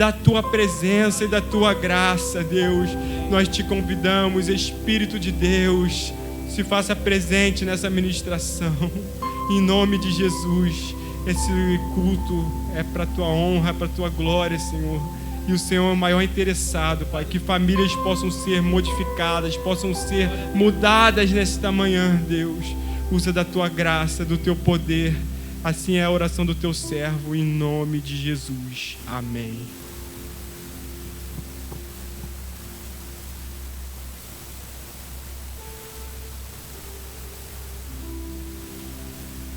da tua presença e da tua graça, Deus. Nós te convidamos, Espírito de Deus, se faça presente nessa ministração, em nome de Jesus. Esse culto é para a tua honra, é para a tua glória, Senhor. E o Senhor é o maior interessado, Pai, que famílias possam ser modificadas, possam ser mudadas nesta manhã, Deus. Usa da tua graça, do teu poder. Assim é a oração do teu servo, em nome de Jesus. Amém.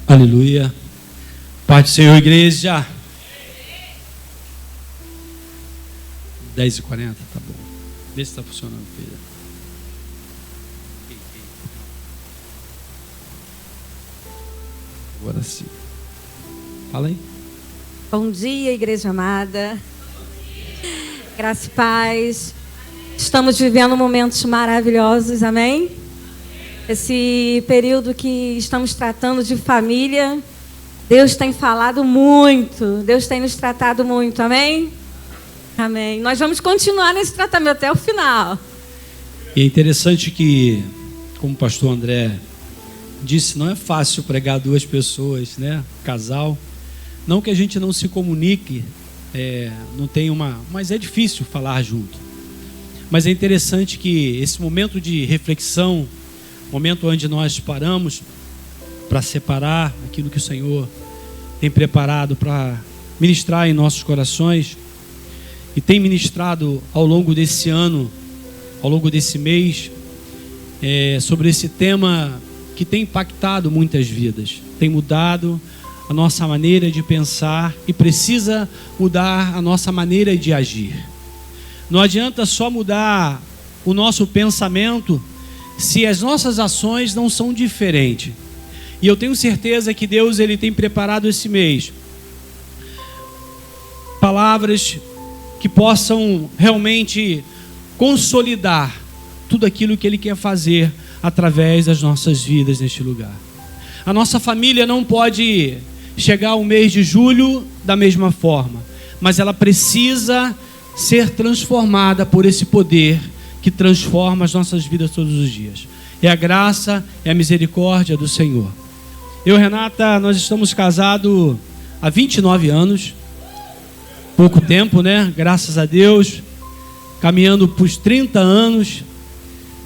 Aleluia. Pai do Senhor, igreja. 10h40, tá bom. Vê se está funcionando, filha. Agora sim. Fala aí. Bom dia, igreja amada. Graça e paz. Estamos vivendo momentos maravilhosos, amém? Esse período que estamos tratando de família, Deus tem falado muito, Deus tem nos tratado muito, amém? Amém. Nós vamos continuar nesse tratamento até o final. E é interessante que, como o pastor André disse, não é fácil pregar duas pessoas, né? Casal. Não que a gente não se comunique, não tem mas é difícil falar junto. Mas é interessante que esse momento de reflexão, momento onde nós paramos para separar aquilo que o Senhor tem preparado para ministrar em nossos corações, e tem ministrado ao longo desse ano, ao longo desse mês, sobre esse tema que tem impactado muitas vidas, tem mudado a nossa maneira de pensar e precisa mudar a nossa maneira de agir. Não adianta só mudar o nosso pensamento se as nossas ações não são diferentes. E eu tenho certeza que Deus ele tem preparado esse mês palavras que possam realmente consolidar tudo aquilo que Ele quer fazer através das nossas vidas neste lugar. A nossa família não pode chegar ao mês de julho da mesma forma, mas ela precisa ser transformada por esse poder que transforma as nossas vidas todos os dias. É a graça, é a misericórdia do Senhor. Eu e Renata, nós estamos casados há 29 anos, pouco tempo, né? Graças a Deus, caminhando para os 30 anos.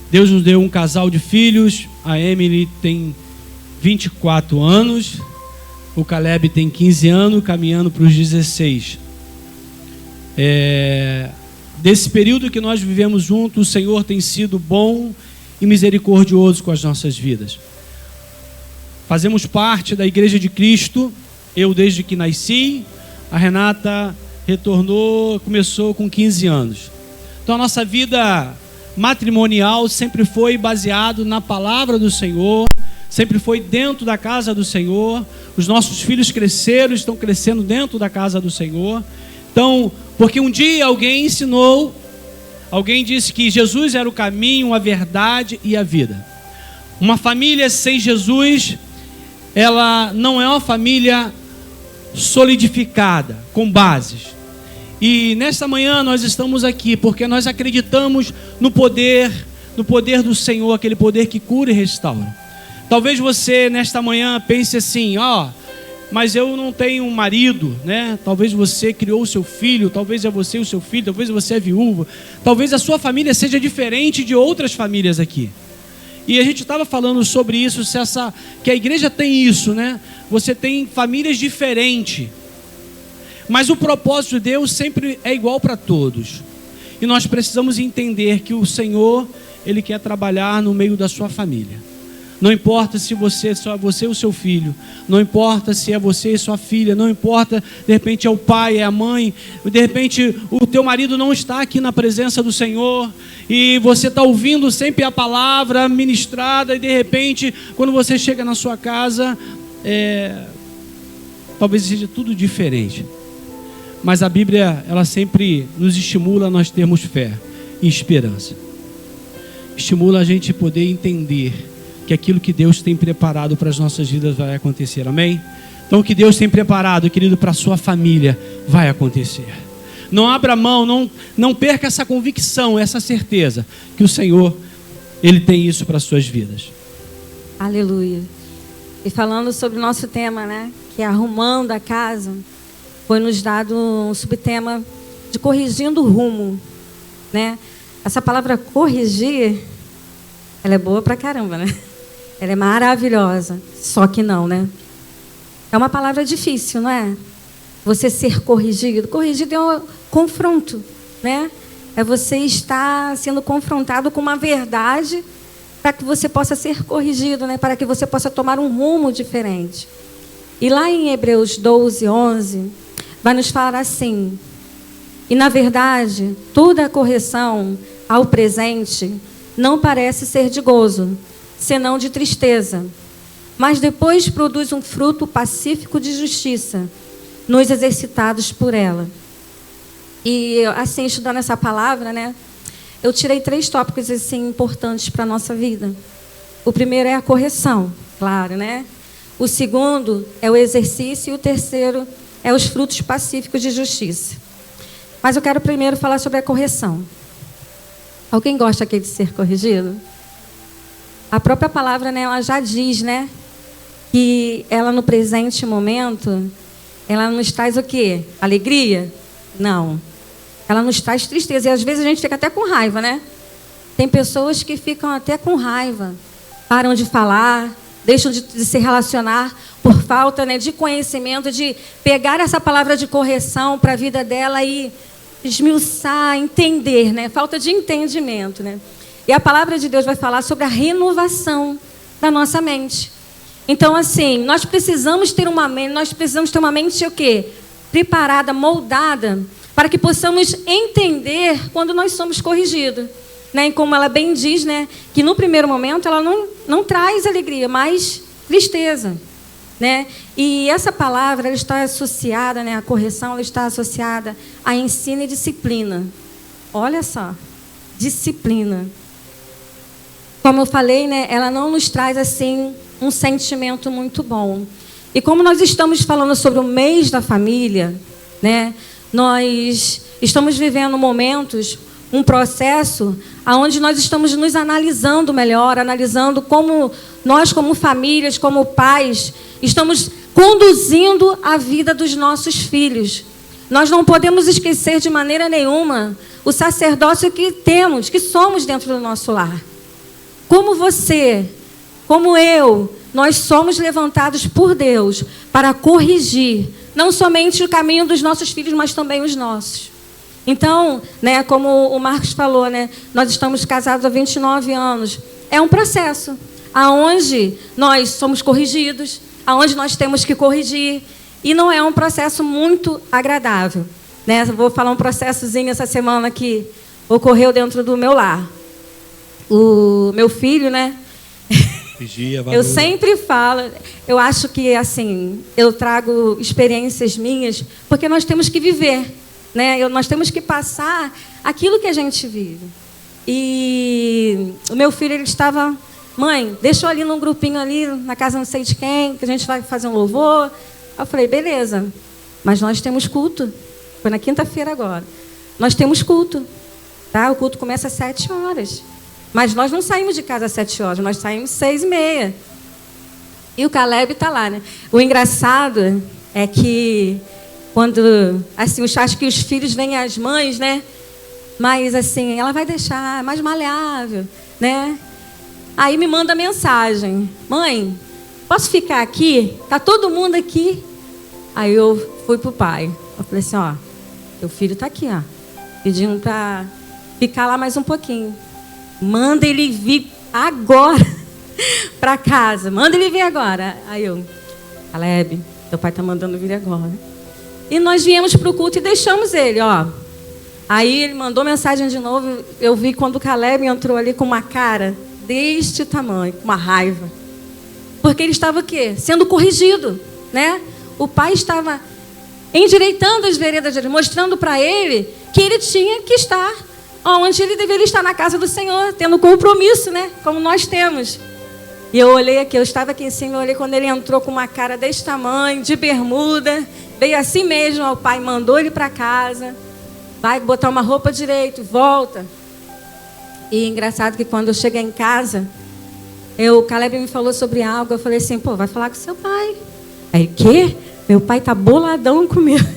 Deus nos deu um casal de filhos. A Emily tem 24 anos, o Caleb tem 15 anos, caminhando para os 16. Desse período que nós vivemos juntos, o Senhor tem sido bom e misericordioso com as nossas vidas. Fazemos parte da Igreja de Cristo, eu desde que nasci, a Renata começou com 15 anos. Então a nossa vida matrimonial sempre foi baseado na palavra do Senhor, sempre foi dentro da casa do Senhor. Os nossos filhos cresceram, estão crescendo dentro da casa do Senhor. Então, porque um dia alguém disse que Jesus era o caminho, a verdade e a vida. Uma família sem Jesus, ela não é uma família solidificada, com bases. E nesta manhã nós estamos aqui porque nós acreditamos no poder do Senhor, aquele poder que cura e restaura. Talvez você nesta manhã pense assim, mas eu não tenho um marido, né? Talvez você criou o seu filho, talvez é você o seu filho, talvez você é viúva, talvez a sua família seja diferente de outras famílias aqui. E a gente estava falando sobre isso, que a igreja tem isso, né? Você tem famílias diferentes, mas o propósito de Deus sempre é igual para todos. E nós precisamos entender que o Senhor, Ele quer trabalhar no meio da sua família. Não importa se só é você e o seu filho, não importa se é você e sua filha, não importa, de repente é o pai, é a mãe, de repente o teu marido não está aqui na presença do Senhor, e você está ouvindo sempre a palavra ministrada, e de repente, quando você chega na sua casa, talvez seja tudo diferente. Mas a Bíblia, ela sempre nos estimula a nós termos fé e esperança. Estimula a gente poder entender que aquilo que Deus tem preparado para as nossas vidas vai acontecer, amém? Então o que Deus tem preparado, querido, para a sua família vai acontecer. Não abra mão, não perca essa convicção, essa certeza que o Senhor, Ele tem isso para as suas vidas. Aleluia. E falando sobre o nosso tema, né, que é arrumando a casa, foi nos dado um subtema de corrigindo o rumo, né? Essa palavra corrigir, ela é boa pra caramba, né? Ela é maravilhosa, só que não, né? É uma palavra difícil, não é? Você ser corrigido. Corrigido é um confronto, né? É você estar sendo confrontado com uma verdade para que você possa ser corrigido, né? Para que você possa tomar um rumo diferente. E lá em Hebreus 12, 11, vai nos falar assim: e na verdade, toda a correção ao presente não parece ser de gozo, senão de tristeza, mas depois produz um fruto pacífico de justiça, nos exercitados por ela. E assim, estudando essa palavra, né, eu tirei 3 tópicos assim importantes para a nossa vida. O primeiro é a correção, claro, né? O segundo é o exercício e o terceiro é os frutos pacíficos de justiça. Mas eu quero primeiro falar sobre a correção. Alguém gosta aqui de ser corrigido? A própria palavra, né, ela já diz, né, que ela no presente momento, ela nos traz o quê? Alegria? Não. Ela nos traz tristeza. E às vezes a gente fica até com raiva, né? Tem pessoas que ficam até com raiva, param de falar, deixam de se relacionar por falta, né, de conhecimento, de pegar essa palavra de correção para a vida dela e esmiuçar, entender, né? Falta de entendimento, né? E a palavra de Deus vai falar sobre a renovação da nossa mente. Então, assim, nós precisamos ter uma mente o quê? Preparada, moldada, para que possamos entender quando nós somos corrigidos. Né? E como ela bem diz, né, que no primeiro momento ela não traz alegria, mas tristeza. Né? E essa palavra ela está associada, né, a correção ela está associada a ensino e disciplina. Olha só, disciplina. Como eu falei, né, ela não nos traz assim um sentimento muito bom. E como nós estamos falando sobre o mês da família, né, nós estamos vivendo momentos, um processo onde nós estamos nos analisando melhor, analisando como nós, como famílias, como pais, estamos conduzindo a vida dos nossos filhos. Nós não podemos esquecer de maneira nenhuma o sacerdócio que temos, que somos dentro do nosso lar. Como você, como eu, nós somos levantados por Deus para corrigir não somente o caminho dos nossos filhos, mas também os nossos. Então, né, como o Marcos falou, né, nós estamos casados há 29 anos. É um processo aonde nós somos corrigidos, aonde nós temos que corrigir, e não é um processo muito agradável. Né? Vou falar um processozinho essa semana que ocorreu dentro do meu lar. O meu filho, né? Eu sempre falo, eu acho que assim, eu trago experiências minhas, porque nós temos que viver. Né? Nós temos que passar aquilo que a gente vive. E o meu filho, ele estava... Mãe, deixa eu ali num grupinho ali, na casa não sei de quem, que a gente vai fazer um louvor. Eu falei, beleza. Mas nós temos culto. Foi na quinta-feira agora. Nós temos culto. Tá? O culto começa às 7 horas. Mas nós não saímos de casa às 7 horas, nós saímos às 6h30. E o Caleb está lá, né? O engraçado é que... Quando, assim, eu acho que os filhos veem as mães, né? Mas, assim, ela vai deixar mais maleável, né? Aí me manda mensagem. Mãe, posso ficar aqui? Tá todo mundo aqui? Aí eu fui pro pai. Eu falei assim, ó, teu filho tá aqui, ó. Pedindo para ficar lá mais um pouquinho. Manda ele vir agora para casa. Manda ele vir agora. Aí eu, Caleb, teu pai tá mandando vir agora. E nós viemos para o culto e deixamos ele, ó. Aí ele mandou mensagem de novo. Eu vi quando o Caleb entrou ali com uma cara deste tamanho, com uma raiva. Porque ele estava o quê? Sendo corrigido, né? O pai estava endireitando as veredas dele, mostrando para ele que ele tinha que estar onde ele deveria estar, na casa do Senhor, tendo compromisso, né? Como nós temos. E eu olhei aqui, eu estava aqui em cima, eu olhei quando ele entrou com uma cara desse tamanho, de bermuda. Veio assim mesmo, o pai mandou ele para casa. vai botar uma roupa direito, volta. E engraçado que quando eu cheguei em casa, o Caleb me falou sobre algo, eu falei assim, pô, vai falar com seu pai. Aí, quê? Meu pai tá boladão comigo.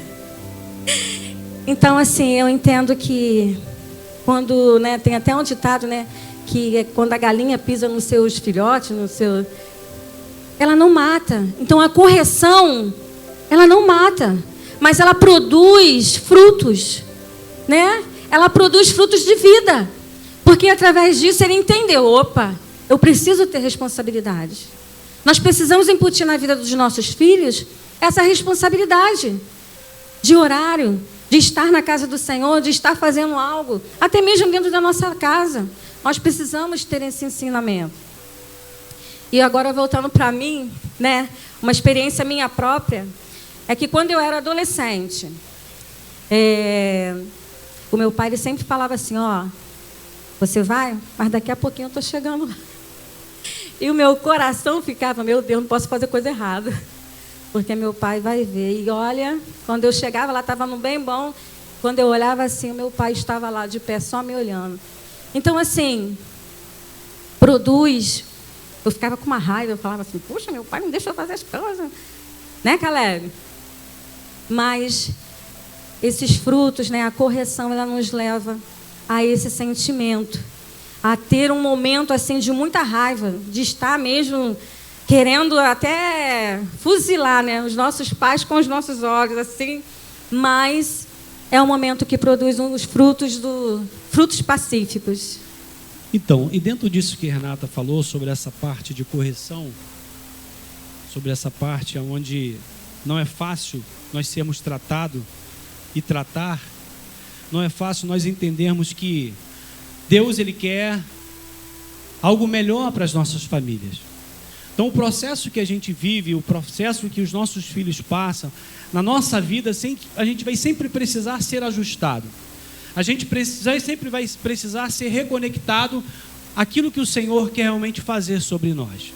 Então, assim, eu entendo que quando, né, tem até um ditado, né, que é quando a galinha pisa nos seus filhotes, ela não mata. Então, a correção, ela não mata, mas ela produz frutos, né? Ela produz frutos de vida. Porque através disso ele entendeu, opa, eu preciso ter responsabilidade. Nós precisamos incutir na vida dos nossos filhos essa responsabilidade de horário, de estar na casa do Senhor, de estar fazendo algo, até mesmo dentro da nossa casa. Nós precisamos ter esse ensinamento. E agora voltando para mim, né, uma experiência minha própria, é que quando eu era adolescente, o meu pai ele sempre falava assim, ó, você vai, mas daqui a pouquinho eu estou chegando lá. E o meu coração ficava, meu Deus, não posso fazer coisa errada. Porque meu pai vai ver. E olha, quando eu chegava lá, estava no bem bom. Quando eu olhava assim, o meu pai estava lá de pé, só me olhando. Então, assim, produz. Eu ficava com uma raiva, eu falava assim, puxa, meu pai não deixa eu fazer as coisas. Né, Caleb? Mas esses frutos, né, a correção, ela nos leva a esse sentimento, a ter um momento assim de muita raiva, de estar mesmo querendo até fuzilar, né, os nossos pais com os nossos olhos, assim, mas é um momento que produz os frutos pacíficos. Então, e dentro disso que a Renata falou sobre essa parte de correção, sobre essa parte onde não é fácil nós sermos tratados e tratar, não é fácil nós entendermos que Deus ele quer algo melhor para as nossas famílias. Então o processo que a gente vive, o processo que os nossos filhos passam, na nossa vida, a gente vai sempre precisar ser ajustado. A gente sempre vai precisar ser reconectado àquilo que o Senhor quer realmente fazer sobre nós.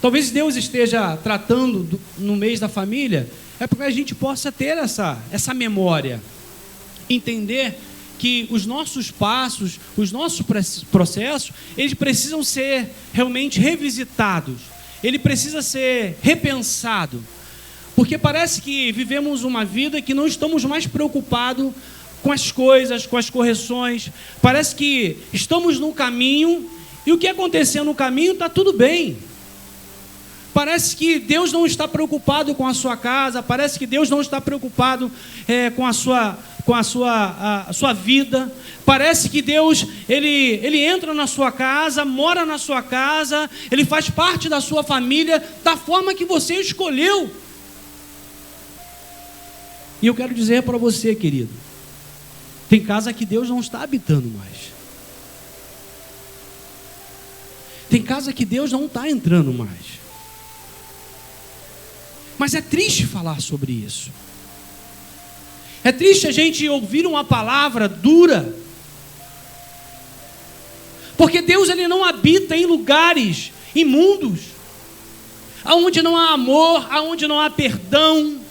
Talvez Deus esteja tratando no mês da família, é para que a gente possa ter essa memória. Entender que os nossos passos, os nossos processos, eles precisam ser realmente revisitados. Ele precisa ser repensado. Porque parece que vivemos uma vida que não estamos mais preocupados com as coisas, com as correções. Parece que estamos no caminho e o que acontecer no caminho está tudo bem. Parece que Deus não está preocupado com a sua casa, parece que Deus não está preocupado com a sua vida. Parece que Deus, ele entra na sua casa, mora na sua casa, ele faz parte da sua família, da forma que você escolheu. E eu quero dizer para você, querido, tem casa que Deus não está habitando mais. Tem casa que Deus não está entrando mais. Mas é triste falar sobre isso. É triste a gente ouvir uma palavra dura. Porque Deus ele não habita em lugares imundos, aonde não há amor, aonde não há perdão.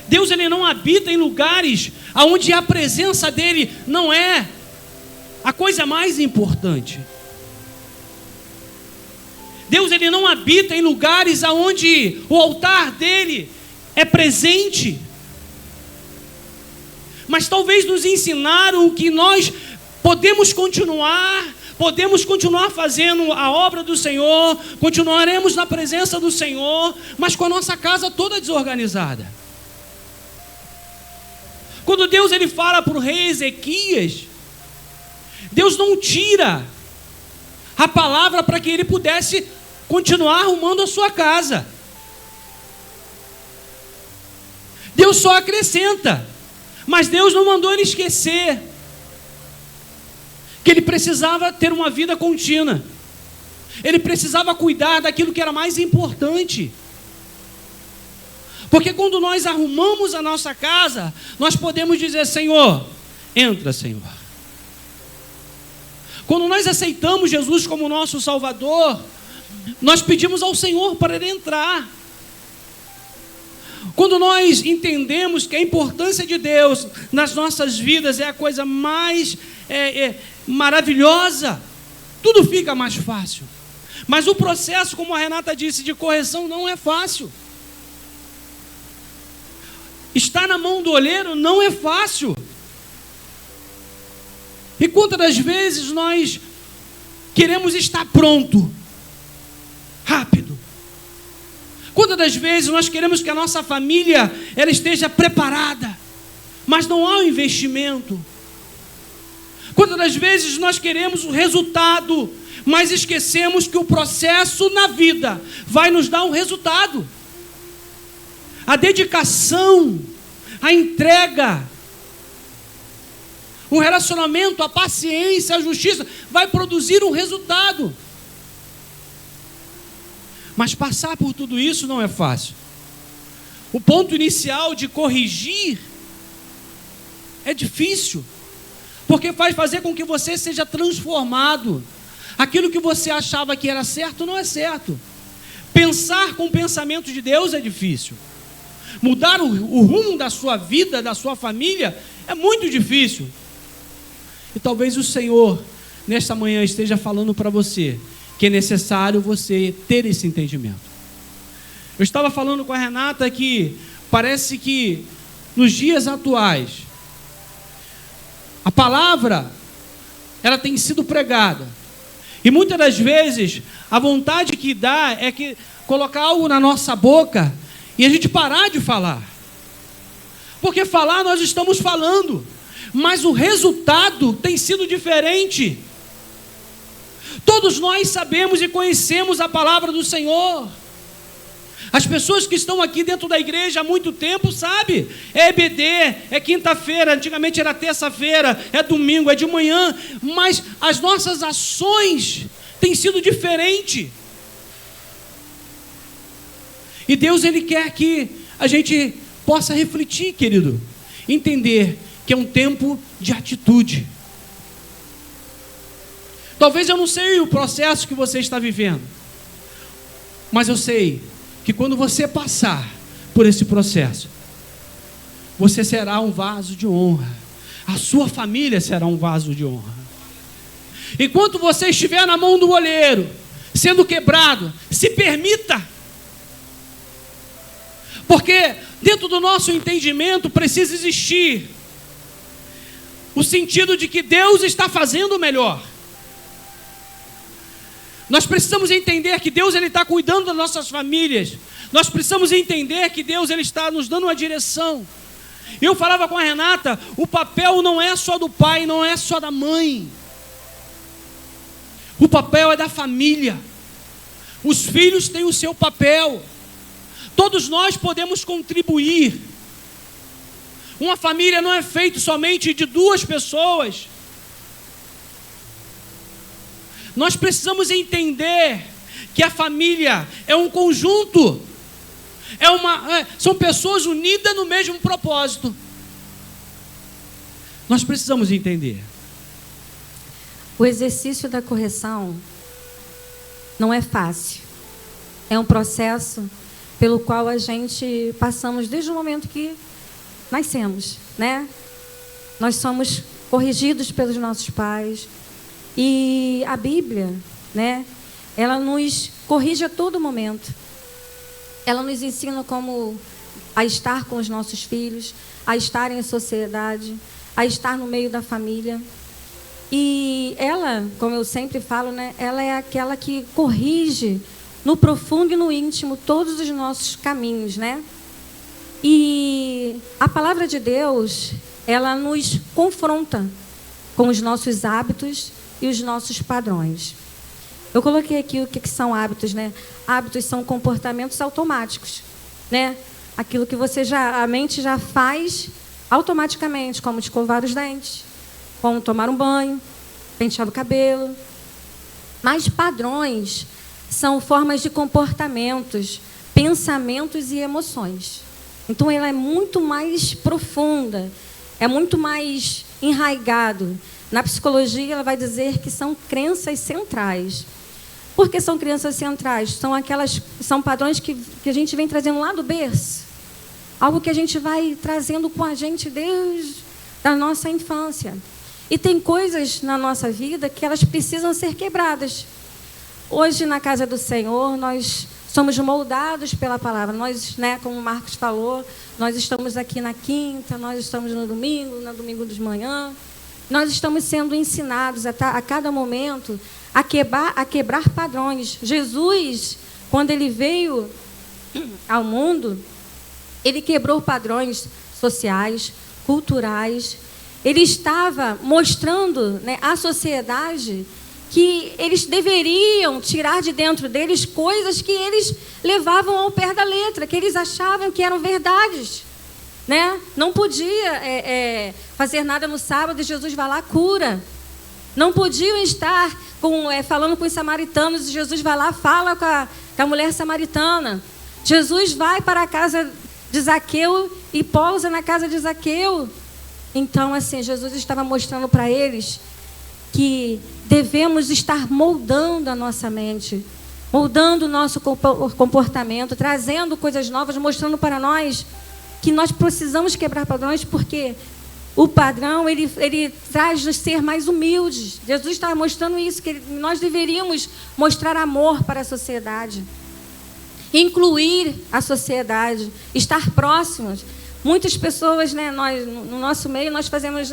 Deus ele não habita em lugares aonde a presença dele não é a coisa mais importante. Deus ele não habita em lugares aonde o altar dele é presente. Mas talvez nos ensinaram que nós podemos continuar fazendo a obra do Senhor, continuaremos na presença do Senhor, mas com a nossa casa toda desorganizada. Quando Deus ele fala para o rei Ezequias, Deus não tira a palavra para que ele pudesse continuar arrumando a sua casa. Deus só acrescenta, mas Deus não mandou ele esquecer que ele precisava ter uma vida contínua. Ele precisava cuidar daquilo que era mais importante. Porque quando nós arrumamos a nossa casa, nós podemos dizer: Senhor, entra, Senhor. Quando nós aceitamos Jesus como nosso Salvador, nós pedimos ao Senhor para Ele entrar. Quando nós entendemos que a importância de Deus nas nossas vidas é a coisa mais maravilhosa, tudo fica mais fácil. Mas o processo, como a Renata disse, de correção não é fácil. Estar na mão do olheiro não é fácil. E quantas das vezes nós queremos estar pronto, rápido. Quantas das vezes nós queremos que a nossa família ela esteja preparada, mas não há um investimento. Quantas das vezes nós queremos o resultado, mas esquecemos que o processo na vida vai nos dar um resultado. A dedicação, a entrega, o relacionamento, a paciência, a justiça vai produzir um resultado. Mas passar por tudo isso não é fácil. O ponto inicial de corrigir é difícil, porque vai fazer com que você seja transformado. Aquilo que você achava que era certo não é certo. Pensar com o pensamento de Deus é difícil. Mudar o rumo da sua vida, da sua família, é muito difícil. E talvez o Senhor, nesta manhã, esteja falando para você que é necessário você ter esse entendimento. Eu estava falando com a Renata que parece que nos dias atuais, a palavra, ela tem sido pregada. E muitas das vezes, a vontade que dá é que colocar algo na nossa boca e a gente parar de falar. Porque falar nós estamos falando, mas o resultado tem sido diferente. Todos nós sabemos e conhecemos a palavra do Senhor. As pessoas que estão aqui dentro da igreja há muito tempo sabem. É EBD, é quinta-feira, antigamente era terça-feira, é domingo, é de manhã. Mas as nossas ações têm sido diferentes. E Deus, Ele quer que a gente possa refletir, querido. Entender que é um tempo de atitude. Talvez eu não sei o processo que você está vivendo, mas eu sei que quando você passar por esse processo, você será um vaso de honra. A sua família será um vaso de honra. Enquanto você estiver na mão do olheiro, sendo quebrado, se permita. Porque dentro do nosso entendimento precisa existir o sentido de que Deus está fazendo o melhor. Nós precisamos entender que Deus ele está cuidando das nossas famílias. Nós precisamos entender que Deus ele está nos dando uma direção. Eu falava com a Renata, o papel não é só do pai, não é só da mãe. O papel é da família. Os filhos têm o seu papel. Todos nós podemos contribuir. Uma família não é feita somente de duas pessoas. Nós precisamos entender que a família é um conjunto, são pessoas unidas no mesmo propósito. Nós precisamos entender. O exercício da correção não é fácil. É um processo pelo qual a gente passamos desde o momento que nascemos, né? Nós somos corrigidos pelos nossos pais. E a Bíblia, né, ela nos corrige a todo momento. Ela nos ensina como a estar com os nossos filhos, a estar em sociedade, a estar no meio da família. E ela, como eu sempre falo, né, ela é aquela que corrige no profundo e no íntimo todos os nossos caminhos, né? E a palavra de Deus, ela nos confronta com os nossos hábitos e os nossos padrões. Eu coloquei aqui o que são hábitos, né? Hábitos são comportamentos automáticos, né? Aquilo que a mente já faz automaticamente, como escovar os dentes, como tomar um banho, pentear o cabelo. Mas padrões são formas de comportamentos, pensamentos e emoções. Então ela é muito mais profunda, é muito mais enraizado. Na psicologia, ela vai dizer que são crenças centrais. Por que são crenças centrais? São padrões que a gente vem trazendo lá do berço. Algo que a gente vai trazendo com a gente desde a nossa infância. E tem coisas na nossa vida que elas precisam ser quebradas. Hoje, na casa do Senhor, nós somos moldados pela palavra. Nós, como o Marcos falou, nós estamos aqui na quinta, nós estamos no domingo de manhã. Nós estamos sendo ensinados a cada momento a quebrar padrões. Jesus, quando ele veio ao mundo, ele quebrou padrões sociais, culturais. Ele estava mostrando, à sociedade que eles deveriam tirar de dentro deles coisas que eles levavam ao pé da letra, que eles achavam que eram verdades. Não podia fazer nada no sábado e Jesus vai lá, cura. Não podiam estar falando com os samaritanos e Jesus vai lá, fala com a mulher samaritana. Jesus vai para a casa de Zaqueu e pousa na casa de Zaqueu. Então, assim, Jesus estava mostrando para eles que devemos estar moldando a nossa mente, moldando o nosso comportamento, trazendo coisas novas, mostrando para nós que nós precisamos quebrar padrões, porque o padrão, ele traz-nos ser mais humildes. Jesus estava mostrando isso, que nós deveríamos mostrar amor para a sociedade, incluir a sociedade, estar próximos. Muitas pessoas, nós, no nosso meio, nós fazemos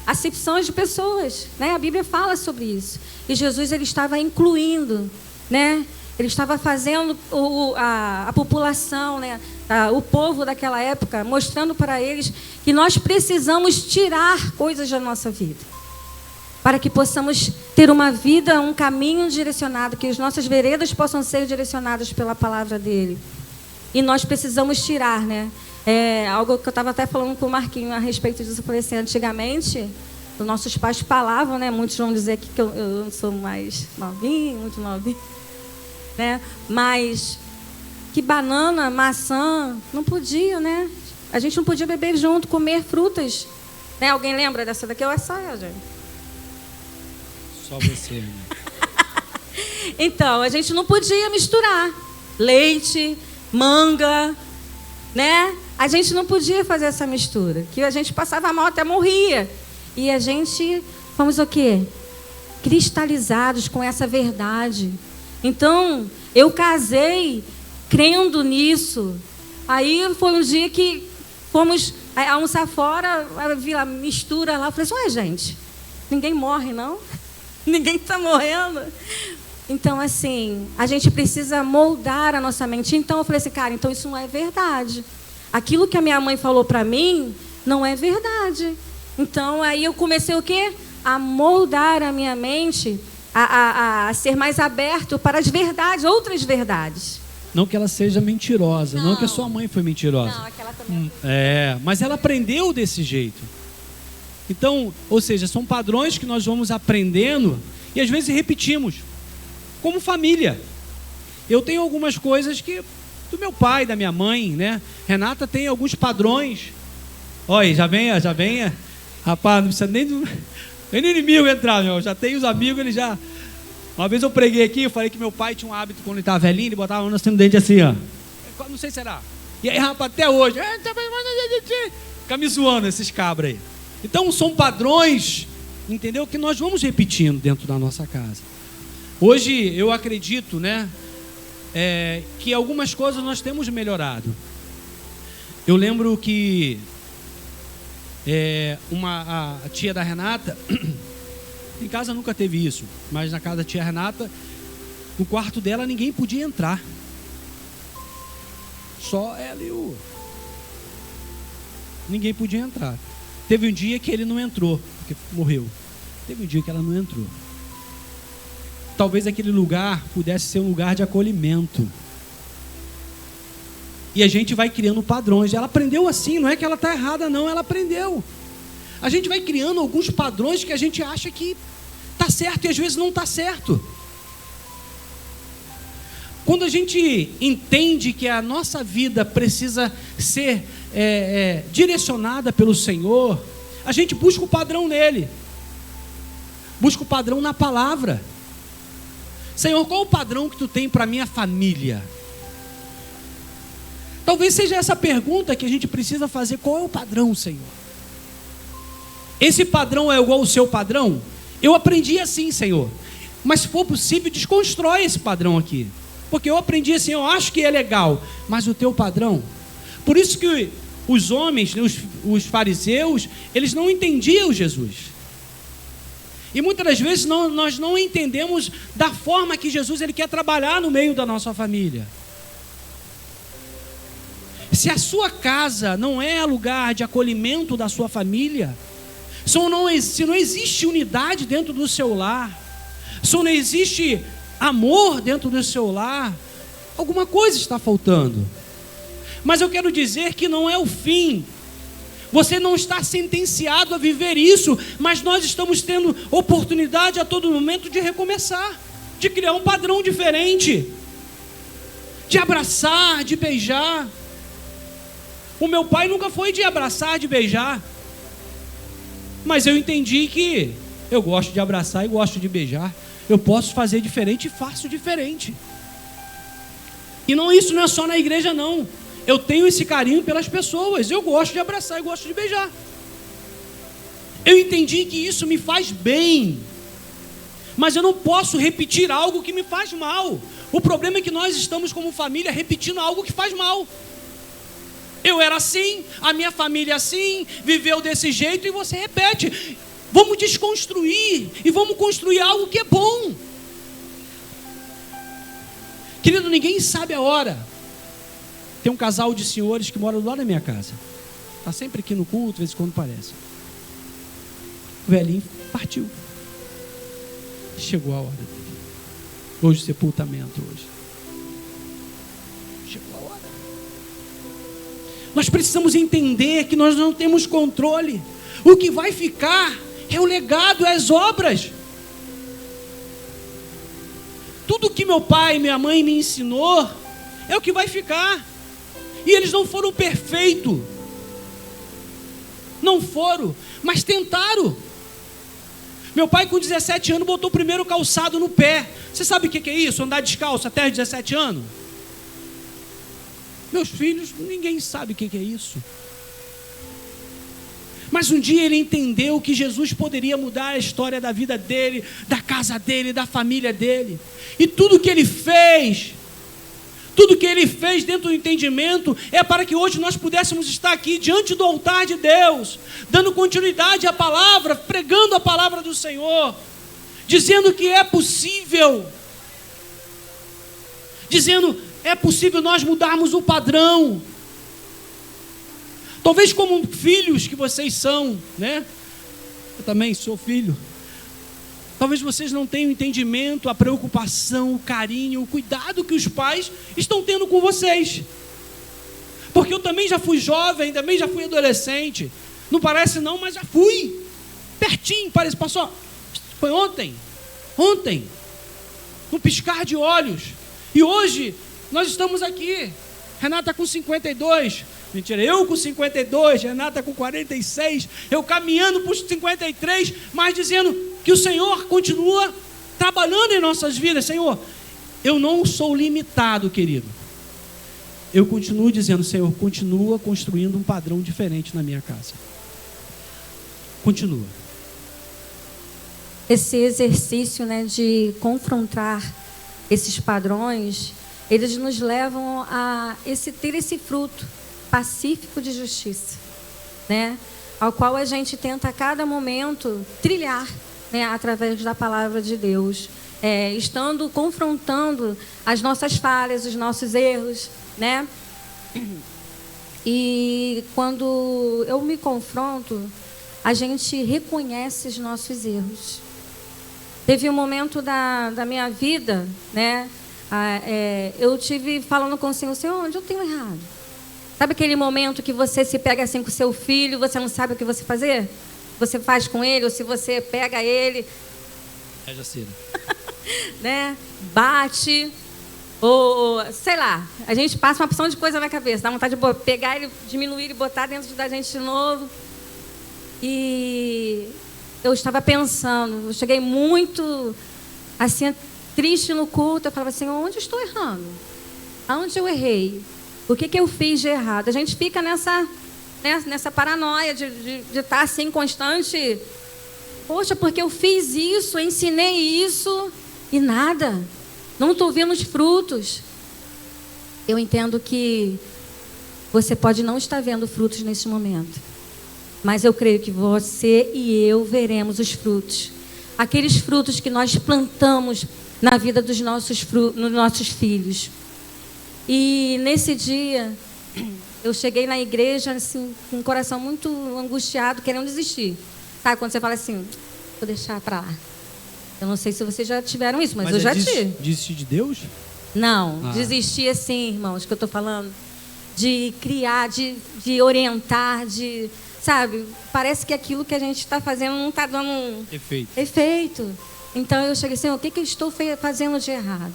acepções de pessoas, A Bíblia fala sobre isso. E Jesus, ele estava incluindo, Ele estava fazendo a população, o povo daquela época, mostrando para eles que nós precisamos tirar coisas da nossa vida, para que possamos ter uma vida, um caminho direcionado, que as nossas veredas possam ser direcionadas pela palavra dele. E nós precisamos tirar, algo que eu estava até falando com o Marquinho a respeito disso. Eu falei assim, antigamente, os nossos pais falavam, muitos vão dizer aqui que eu não sou mais novinho, muito novinho, mas que banana, maçã, não podia, A gente não podia beber junto, comer frutas. Alguém lembra dessa daqui? Ou é só eu, gente? Só você. Então, a gente não podia misturar leite, manga, A gente não podia fazer essa mistura, que a gente passava mal, até morria. E a gente, fomos o quê? Cristalizados com essa verdade. Então, eu casei crendo nisso. Aí foi um dia que fomos almoçar fora, eu vi a mistura lá, eu falei assim, ué, gente, ninguém morre, não? Ninguém está morrendo. Então, assim, a gente precisa moldar a nossa mente. Então, eu falei assim, cara, então isso não é verdade. Aquilo que a minha mãe falou para mim não é verdade. Então, aí eu comecei o quê? A moldar a minha mente, a ser mais aberto para as verdades, outras verdades. Não que ela seja mentirosa, não que a sua mãe foi mentirosa. Não, aquela também. Mas ela aprendeu desse jeito. Então, ou seja, são padrões que nós vamos aprendendo e às vezes repetimos. Como família. Eu tenho algumas coisas que do meu pai, da minha mãe, Renata tem alguns padrões. Olha, já venha. Rapaz, não precisa nem do inimigo entrar, meu. Já tem os amigos, ele já... Uma vez eu preguei aqui, eu falei que meu pai tinha um hábito, quando ele estava velhinho, ele botava a mão assim no dente assim, ó. Não sei se era. E aí, rapaz, até hoje, fica me zoando esses cabras aí. Então, são padrões, entendeu? Que nós vamos repetindo dentro da nossa casa. Hoje, eu acredito, que algumas coisas nós temos melhorado. Eu lembro que a tia da Renata... Em casa nunca teve isso, mas na casa da tia Renata, no quarto dela ninguém podia entrar. Só ela e o... Ninguém podia entrar. Teve um dia que ele não entrou, porque morreu. Teve um dia que ela não entrou. Talvez aquele lugar pudesse ser um lugar de acolhimento. E a gente vai criando padrões. Ela aprendeu assim, não é que ela está errada não, ela aprendeu. A gente vai criando alguns padrões que a gente acha que está certo e às vezes não está certo. Quando a gente entende que a nossa vida precisa ser direcionada pelo Senhor, a gente busca o padrão nele, busca o padrão na palavra. Senhor, qual o padrão que tu tem para a minha família? Talvez seja essa pergunta que a gente precisa fazer: qual é o padrão, Senhor? Esse padrão é igual ao seu padrão? Eu aprendi assim, Senhor, mas se for possível, desconstrói esse padrão aqui, porque eu aprendi assim, eu acho que é legal, mas o teu padrão. Por isso que os homens, os fariseus, eles não entendiam Jesus. E muitas das vezes nós não entendemos da forma que Jesus ele quer trabalhar no meio da nossa família. Se a sua casa não é lugar de acolhimento da sua família, se não existe unidade dentro do seu lar, se não existe amor dentro do seu lar, alguma coisa está faltando. Mas eu quero dizer que não é o fim. Você não está sentenciado a viver isso, mas nós estamos tendo oportunidade a todo momento de recomeçar, de criar um padrão diferente, de abraçar, de beijar. O meu pai nunca foi de abraçar, de beijar, mas eu entendi que eu gosto de abraçar e gosto de beijar. Eu posso fazer diferente e faço diferente. E isso não é só na igreja, não. Eu tenho esse carinho pelas pessoas. Eu gosto de abraçar e gosto de beijar. Eu entendi que isso me faz bem, mas eu não posso repetir algo que me faz mal. O problema é que nós estamos como família repetindo algo que faz mal. Eu era assim, a minha família assim, viveu desse jeito, e você repete. Vamos desconstruir e vamos construir algo que é bom. Querido, ninguém sabe a hora. Tem um casal de senhores que moram do lado da minha casa. Está sempre aqui no culto, de vez em quando parece. O velhinho partiu. Chegou a hora dele. Hoje, sepultamento hoje. Chegou a hora. Nós precisamos entender que nós não temos controle. O que vai ficar é o legado, é as obras. Tudo que meu pai e minha mãe me ensinou é o que vai ficar. E eles não foram perfeitos. Não foram, mas tentaram. Meu pai com 17 anos botou o primeiro calçado no pé. Você sabe o que é isso? Andar descalço até os 17 anos? Meus filhos, ninguém sabe o que é isso. Mas um dia ele entendeu que Jesus poderia mudar a história da vida dele, da casa dele, da família dele. E tudo que ele fez dentro do entendimento é para que hoje nós pudéssemos estar aqui diante do altar de Deus, dando continuidade à palavra, pregando a palavra do Senhor, dizendo que é possível, dizendo é possível nós mudarmos o padrão. Talvez como filhos que vocês são, né? Eu também sou filho. Talvez vocês não tenham entendimento, a preocupação, o carinho, o cuidado que os pais estão tendo com vocês. Porque eu também já fui jovem, também já fui adolescente. Não parece não, mas já fui. Pertinho, parece, passou. Foi ontem. No piscar de olhos. E hoje, nós estamos aqui. Renata com 52. Mentira, eu com 52, Renata com 46, eu caminhando para os 53, mas dizendo que o Senhor continua trabalhando em nossas vidas. Senhor, eu não sou limitado, querido. Eu continuo dizendo, Senhor, continua construindo um padrão diferente na minha casa. Continua. Esse exercício, né, de confrontar esses padrões, eles nos levam a ter esse fruto pacífico de justiça, né? Ao qual a gente tenta a cada momento trilhar, né, através da palavra de Deus, estando confrontando as nossas falhas, os nossos erros, né? E quando eu me confronto, a gente reconhece os nossos erros. Teve um momento da minha vida, né? Eu tive falando com o Senhor, onde eu tenho errado? Sabe aquele momento que você se pega assim com o seu filho, você não sabe o que você fazer? Você faz com ele, ou se você pega ele... Jacira. Né? Bate, ou sei lá, a gente passa uma opção de coisa na cabeça, dá vontade de pegar ele, diminuir e botar dentro da gente de novo. E eu estava pensando, eu cheguei muito assim, triste no culto, eu falava assim, onde eu estou errando? Aonde eu errei? O que eu fiz de errado? A gente fica nessa paranoia de estar assim constante. Poxa, porque eu fiz isso, eu ensinei isso e nada. Não estou vendo os frutos. Eu entendo que você pode não estar vendo frutos nesse momento. Mas eu creio que você e eu veremos os frutos. Aqueles frutos que nós plantamos na vida dos nossos filhos. E nesse dia, eu cheguei na igreja assim, com o coração muito angustiado, querendo desistir. Sabe quando você fala assim, vou deixar para lá. Eu não sei se vocês já tiveram isso, mas eu já tive. Desistir de Deus? Não, desistir assim, irmãos, que eu estou falando. De criar, de orientar, sabe? Parece que aquilo que a gente está fazendo não está dando efeito. Então eu cheguei assim, o que eu estou fazendo de errado?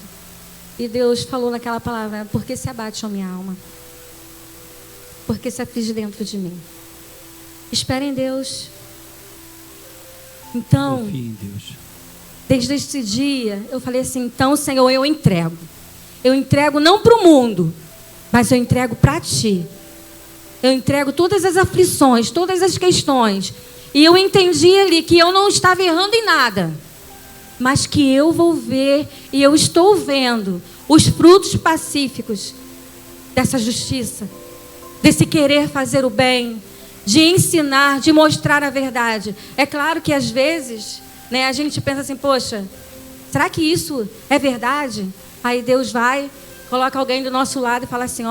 E Deus falou naquela palavra, porque se abate a minha alma? Porque se aflige dentro de mim? Espere em Deus. Então, confie em Deus. Desde esse dia, eu falei assim, então, Senhor, eu entrego. Eu entrego não para o mundo, mas eu entrego para Ti. Eu entrego todas as aflições, todas as questões. E eu entendi ali que eu não estava errando em nada, mas que eu vou ver e eu estou vendo os frutos pacíficos dessa justiça, desse querer fazer o bem, de ensinar, de mostrar a verdade. É claro que às vezes, a gente pensa assim, poxa, será que isso é verdade? Aí Deus vai, coloca alguém do nosso lado e fala assim,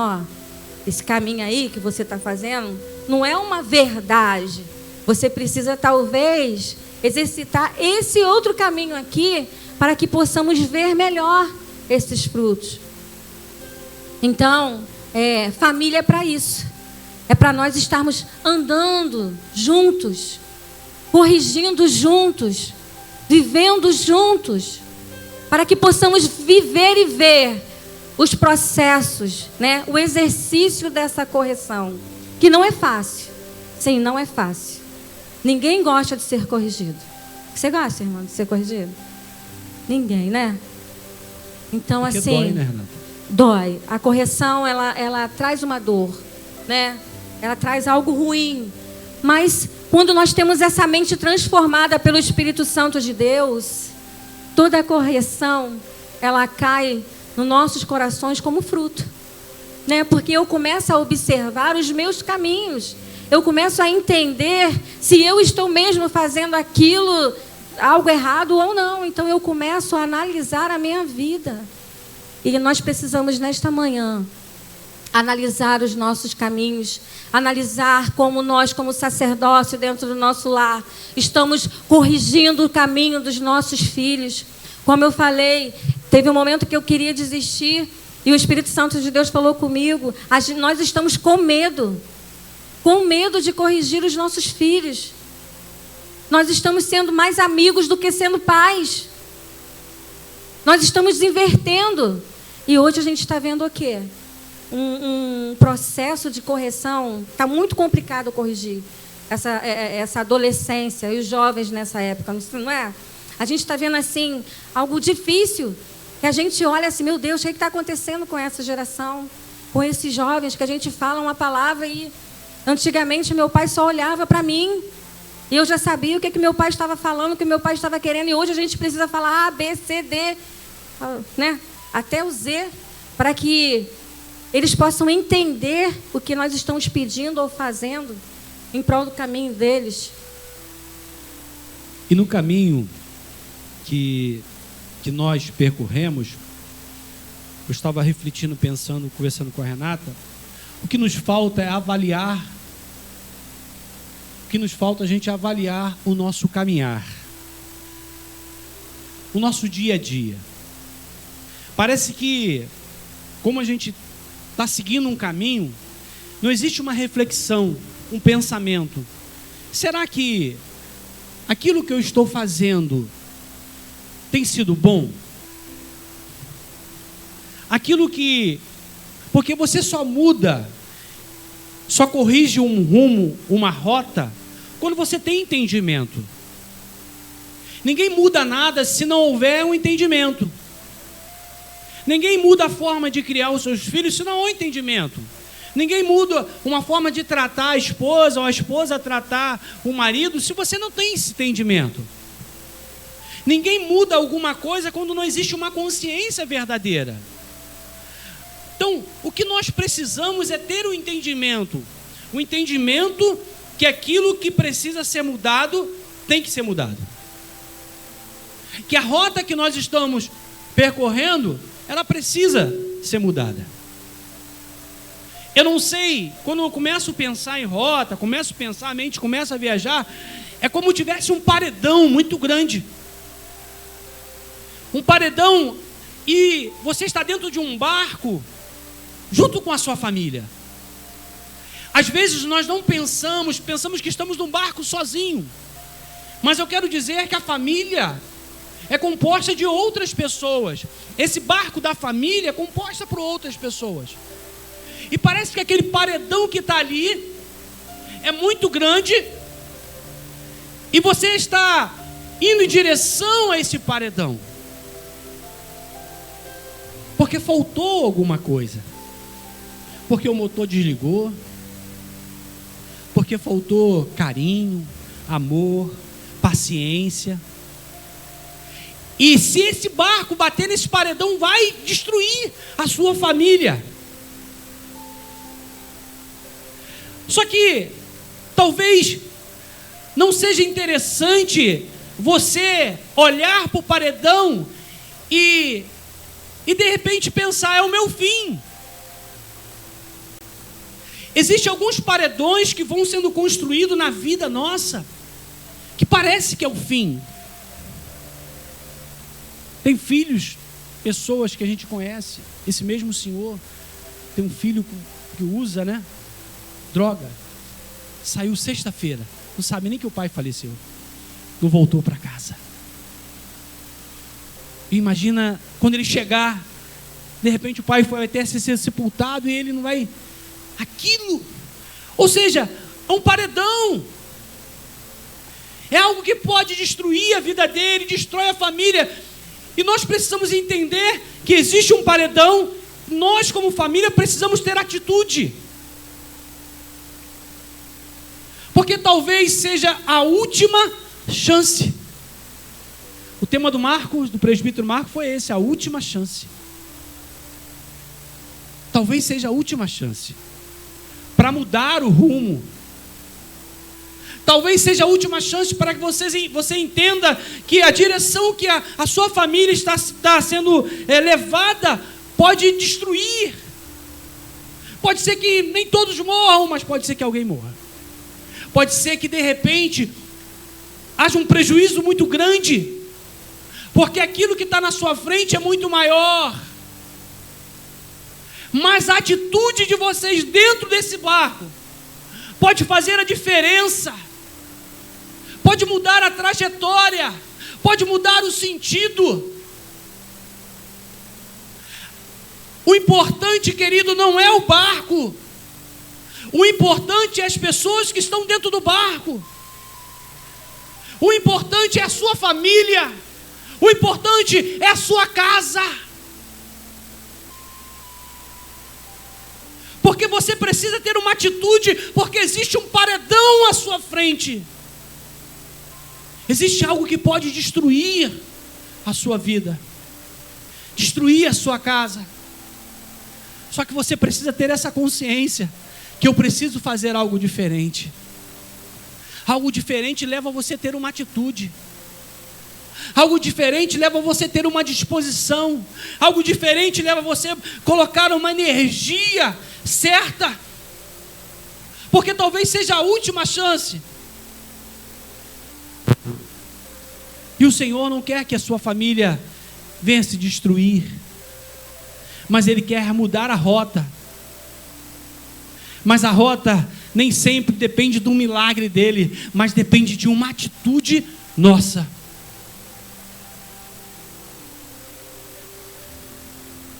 esse caminho aí que você está fazendo não é uma verdade. Você precisa talvez exercitar esse outro caminho aqui para que possamos ver melhor esses frutos. Então, família é para isso. É para nós estarmos andando juntos, corrigindo juntos, vivendo juntos, para que possamos viver e ver os processos, o exercício dessa correção, que não é fácil. Sim, não é fácil. Ninguém gosta de ser corrigido. Você gosta, irmão, de ser corrigido? Ninguém, né? Então, porque assim, dói, né, Renata? Dói. A correção, ela traz uma dor, Ela traz algo ruim. Mas quando nós temos essa mente transformada pelo Espírito Santo de Deus, toda a correção, ela cai nos nossos corações como fruto, Porque eu começo a observar os meus caminhos. Eu começo a entender se eu estou mesmo fazendo aquilo, algo errado ou não. Então eu começo a analisar a minha vida. E nós precisamos nesta manhã analisar os nossos caminhos, analisar como nós, como sacerdócio dentro do nosso lar, estamos corrigindo o caminho dos nossos filhos. Como eu falei, teve um momento que eu queria desistir e o Espírito Santo de Deus falou comigo, nós estamos com medo de corrigir os nossos filhos. Nós estamos sendo mais amigos do que sendo pais. Nós estamos invertendo. E hoje a gente está vendo o quê? Um processo de correção. Está muito complicado corrigir essa adolescência e os jovens nessa época, não é? A gente está vendo assim algo difícil, que a gente olha assim, meu Deus, o que está acontecendo com essa geração, com esses jovens, que a gente fala uma palavra e antigamente meu pai só olhava para mim e eu já sabia o que meu pai estava falando, o que meu pai estava querendo, e hoje a gente precisa falar A, B, C, D, até o Z, para que eles possam entender o que nós estamos pedindo ou fazendo em prol do caminho deles. E no caminho que nós percorremos, eu estava refletindo, pensando, conversando com a Renata, o que nos falta é avaliar, o que nos falta é a gente avaliar o nosso caminhar, o nosso dia a dia. Parece que, como a gente está seguindo um caminho, não existe uma reflexão, um pensamento. Será que aquilo que eu estou fazendo tem sido bom? Aquilo que... Porque você só muda, só corrige um rumo, uma rota, quando você tem entendimento. Ninguém muda nada se não houver um entendimento. Ninguém muda a forma de criar os seus filhos se não há um entendimento. Ninguém muda uma forma de tratar a esposa ou a esposa tratar o marido se você não tem esse entendimento. Ninguém muda alguma coisa quando não existe uma consciência verdadeira. Então, o que nós precisamos é ter o entendimento que aquilo que precisa ser mudado tem que ser mudado. Que a rota que nós estamos percorrendo, ela precisa ser mudada. Eu não sei, quando eu começo a pensar em rota, começo a pensar, a mente começa a viajar, é como se tivesse um paredão muito grande. Um paredão, e você está dentro de um barco, junto com a sua família. Às vezes nós não pensamos que estamos num barco sozinho. Mas eu quero dizer que a família é composta de outras pessoas. Esse barco da família é composta por outras pessoas. E parece que aquele paredão que está ali é muito grande e você está indo em direção a esse paredão. Porque faltou alguma coisa. Porque o motor desligou. Porque faltou carinho, amor, paciência. E se esse barco bater nesse paredão, vai destruir a sua família. Só que talvez não seja interessante você olhar para o paredão e de repente pensar, é o meu fim. Existem alguns paredões que vão sendo construídos na vida nossa, que parece que é o fim. Tem filhos, pessoas que a gente conhece, esse mesmo senhor, tem um filho que usa, droga, saiu sexta-feira, não sabe nem que o pai faleceu, não voltou para casa. E imagina quando ele chegar, de repente o pai vai até ser sepultado e ele não vai, aquilo, ou seja, é um paredão, é algo que pode destruir a vida dele, destrói a família, e nós precisamos entender que existe um paredão, nós como família precisamos ter atitude, porque talvez seja a última chance. O tema do Marcos, do presbítero Marcos, foi esse, a última chance. Talvez seja a última chance para mudar o rumo. Talvez seja a última chance para que você entenda que a direção que a sua família está sendo levada pode destruir. Pode ser que nem todos morram, mas pode ser que alguém morra. Pode ser que de repente haja um prejuízo muito grande, porque aquilo que está na sua frente é muito maior. Mas a atitude de vocês dentro desse barco pode fazer a diferença, pode mudar a trajetória, pode mudar o sentido. O importante, querido, não é o barco, o importante é as pessoas que estão dentro do barco, o importante é a sua família, o importante é a sua casa. Porque você precisa ter uma atitude, porque existe um paredão à sua frente. Existe algo que pode destruir a sua vida, destruir a sua casa. Só que você precisa ter essa consciência, que eu preciso fazer algo diferente. Algo diferente leva você a ter uma atitude. Algo diferente leva você a ter uma disposição. Algo diferente leva você a colocar uma energia certa. Porque talvez seja a última chance. E o Senhor não quer que a sua família venha se destruir, mas Ele quer mudar a rota. Mas a rota nem sempre depende de um milagre dele, mas depende de uma atitude nossa.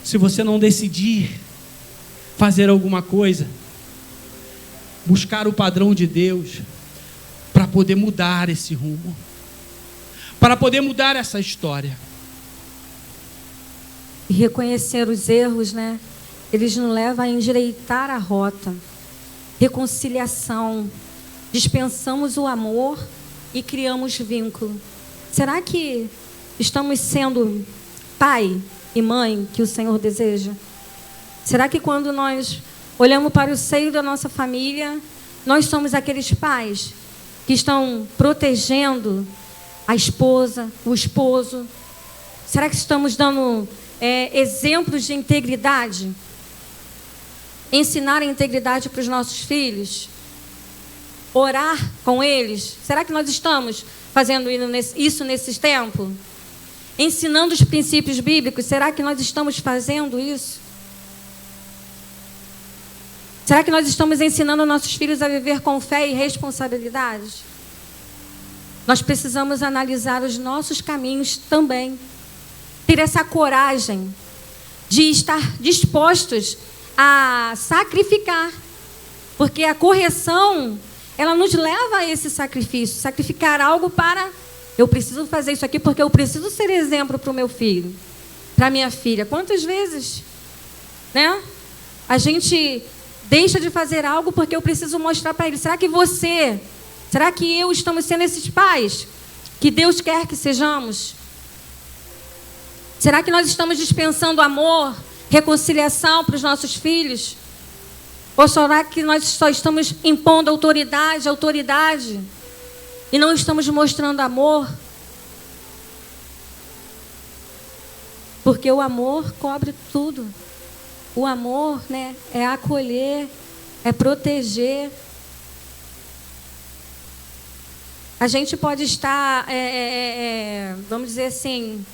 Se você não decidir fazer alguma coisa, buscar o padrão de Deus, para poder mudar esse rumo, para poder mudar essa história. E reconhecer os erros, eles nos levam a endireitar a rota. Reconciliação. Dispensamos o amor e criamos vínculo. Será que estamos sendo pai e mãe que o Senhor deseja? Será que quando nós olhamos para o seio da nossa família, nós somos aqueles pais que estão protegendo a esposa, o esposo? Será que estamos dando exemplos de integridade? Ensinar a integridade para os nossos filhos? Orar com eles? Será que nós estamos fazendo isso nesses tempos? Ensinando os princípios bíblicos? Será que nós estamos fazendo isso? Será que nós estamos ensinando nossos filhos a viver com fé e responsabilidade? Nós precisamos analisar os nossos caminhos também. Ter essa coragem de estar dispostos a sacrificar. Porque a correção, ela nos leva a esse sacrifício. Sacrificar algo para... Eu preciso fazer isso aqui porque eu preciso ser exemplo para o meu filho, para a minha filha. Quantas vezes, né? A gente deixa de fazer algo porque eu preciso mostrar para ele. Será que você, será que eu estamos sendo esses pais que Deus quer que sejamos? Será que nós estamos dispensando amor, reconciliação para os nossos filhos? Ou será que nós só estamos impondo autoridade, e não estamos mostrando amor? Porque o amor cobre tudo. O amor, né, é acolher, é proteger. A gente pode estar, vamos dizer assim,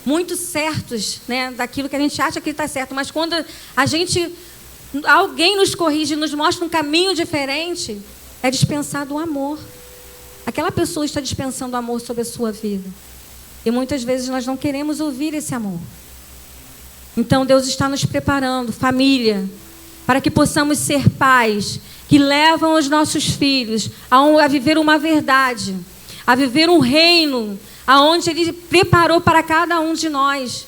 muito certos, né, daquilo que a gente acha que está certo, mas quando alguém nos corrige, nos mostra um caminho diferente, é dispensado o amor. Aquela pessoa está dispensando amor sobre a sua vida. E muitas vezes nós não queremos ouvir esse amor. Então Deus está nos preparando, família, para que possamos ser pais que levam os nossos filhos a viver uma verdade, a viver um reino, aonde Ele preparou para cada um de nós.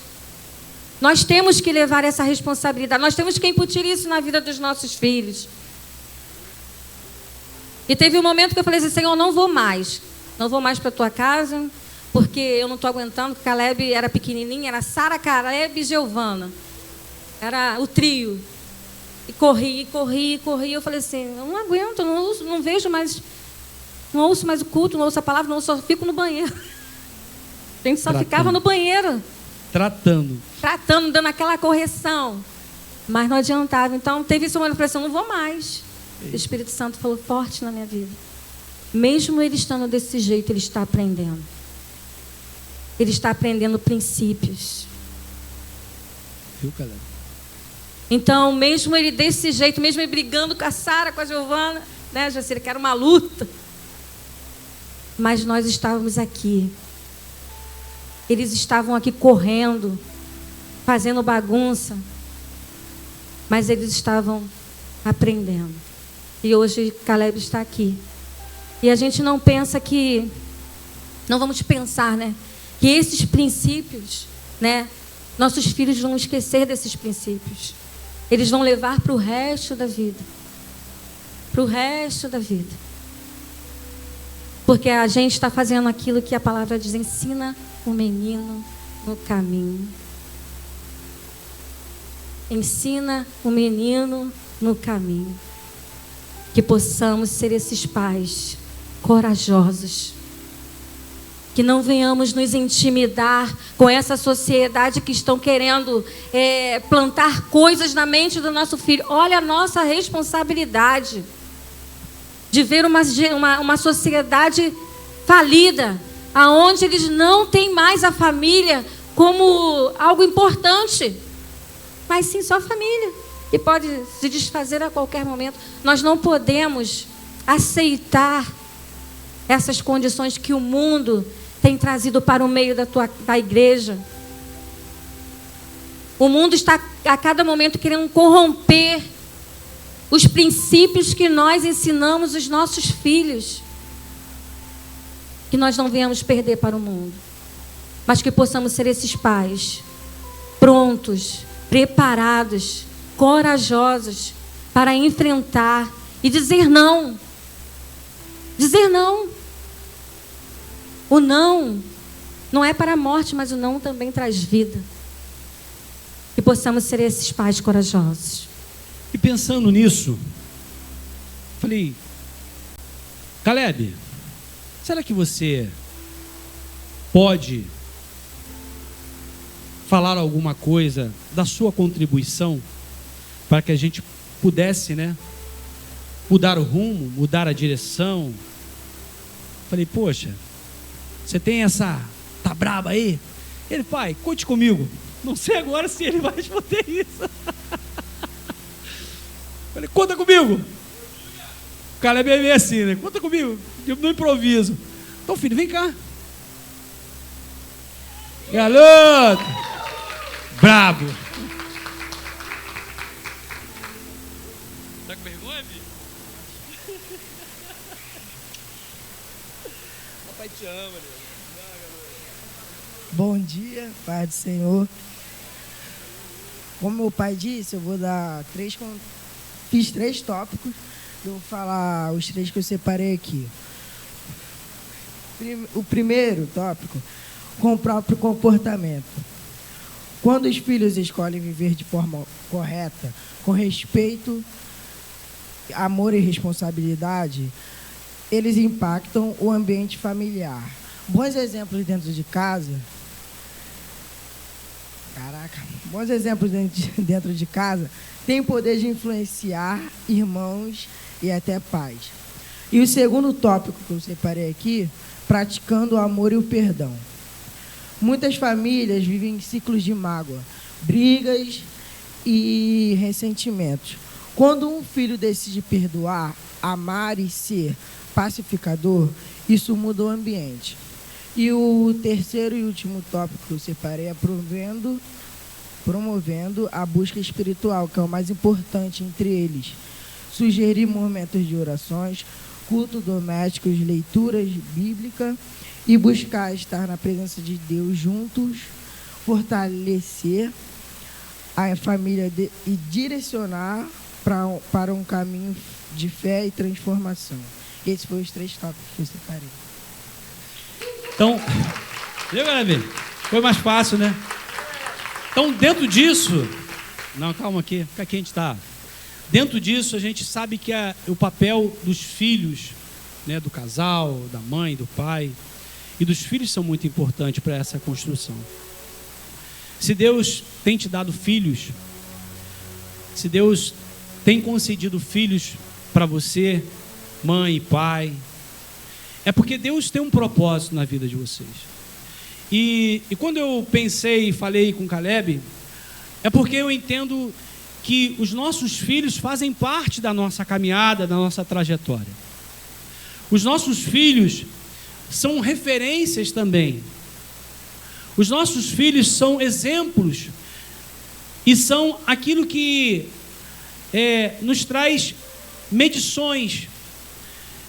Nós temos que levar essa responsabilidade, nós temos que incutir isso na vida dos nossos filhos. E teve um momento que eu falei assim: Senhor, não vou mais para a tua casa, porque eu não estou aguentando. Caleb era pequenininho, era Sara, Caleb e Giovana, era o trio. E corri. Eu falei assim: eu não aguento, não vejo mais, não ouço mais o culto, não ouço a palavra, não ouço, só fico no banheiro. A gente só ficava no banheiro. Tratando, dando aquela correção. Mas não adiantava. Então teve esse momento, eu falei assim: eu não vou mais. O Espírito Santo falou forte na minha vida. Mesmo ele estando desse jeito, ele está aprendendo. Ele está aprendendo princípios. Viu, Caleb? Então, mesmo ele desse jeito, mesmo ele brigando com a Sara, com a Giovana, né, Jacira, que era uma luta. Mas nós estávamos aqui. Eles estavam aqui correndo, fazendo bagunça. Mas eles estavam aprendendo. E hoje Caleb está aqui. E a gente não pensa que... Não vamos pensar, né? Que esses princípios, né? Nossos filhos vão esquecer desses princípios. Eles vão levar para o resto da vida. Para o resto da vida. Porque a gente está fazendo aquilo que a palavra diz: ensina o menino no caminho. Ensina o menino no caminho. Que possamos ser esses pais corajosos. Que não venhamos nos intimidar com essa sociedade que estão querendo plantar coisas na mente do nosso filho. Olha a nossa responsabilidade de ver uma sociedade falida, aonde eles não têm mais a família como algo importante, mas sim só a família, que pode se desfazer a qualquer momento. Nós não podemos aceitar essas condições que o mundo tem trazido para o meio da igreja. O mundo está a cada momento querendo corromper os princípios que nós ensinamos os nossos filhos. Que nós não venhamos perder para o mundo, mas que possamos ser esses pais prontos preparados, corajosos para enfrentar e dizer não. Dizer não. O não não é para a morte, mas o não também traz vida. Que possamos ser esses pais corajosos. E pensando nisso, falei, Caleb, será que você pode falar alguma coisa da sua contribuição para que a gente pudesse, mudar o rumo, mudar a direção? Falei, poxa, você tem essa, tá braba aí? Ele, pai, conte comigo. Não sei agora se ele vai responder isso. Falei, conta comigo. O cara é bem assim, conta comigo, no improviso. Então, filho, vem cá. Garoto, brabo. Tá com vergonha, filho? Papai te ama, Deus. Bom dia, Pai do Senhor. Como meu pai disse, eu vou dar fiz 3 tópicos. Eu vou falar os 3 que eu separei aqui. O primeiro tópico, com o próprio comportamento. Quando os filhos escolhem viver de forma correta, com respeito, amor e responsabilidade, eles impactam o ambiente familiar. Bons exemplos dentro de casa. Bons exemplos dentro de casa têm o poder de influenciar irmãos e até pais. E o segundo tópico que eu separei aqui, praticando o amor e o perdão. Muitas famílias vivem em ciclos de mágoa, brigas e ressentimentos. Quando um filho decide perdoar, amar e ser pacificador, isso muda o ambiente. E o terceiro e último tópico que eu separei é promovendo a busca espiritual, que é o mais importante entre eles. Sugerir momentos de orações, culto domésticos, leituras bíblicas e buscar estar na presença de Deus juntos, fortalecer a família e direcionar para um caminho de fé e transformação. Esses foram os 3 tópicos que eu separei. Então, viu, galera? Foi mais fácil, né? Então, dentro disso... Não, calma aqui, fica aqui a gente está. Dentro disso, a gente sabe que o papel dos filhos, do casal, da mãe, do pai, e dos filhos são muito importantes para essa construção. Se Deus tem te dado filhos, se Deus tem concedido filhos para você, mãe e pai, é porque Deus tem um propósito na vida de vocês. E quando eu pensei e falei com Caleb, é porque eu entendo que os nossos filhos fazem parte da nossa caminhada, da nossa trajetória. Os nossos filhos são referências também. Os nossos filhos são exemplos e são aquilo que nos traz medições.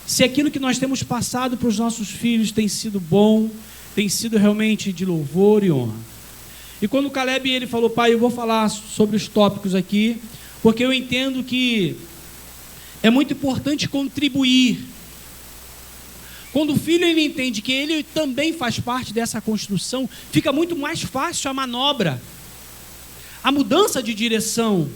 Se aquilo que nós temos passado para os nossos filhos tem sido bom, tem sido realmente de louvor e honra. E quando o Caleb ele falou, pai, eu vou falar sobre os tópicos aqui, porque eu entendo que é muito importante contribuir. Quando o filho ele entende que ele também faz parte dessa construção, fica muito mais fácil a manobra, a mudança de direção.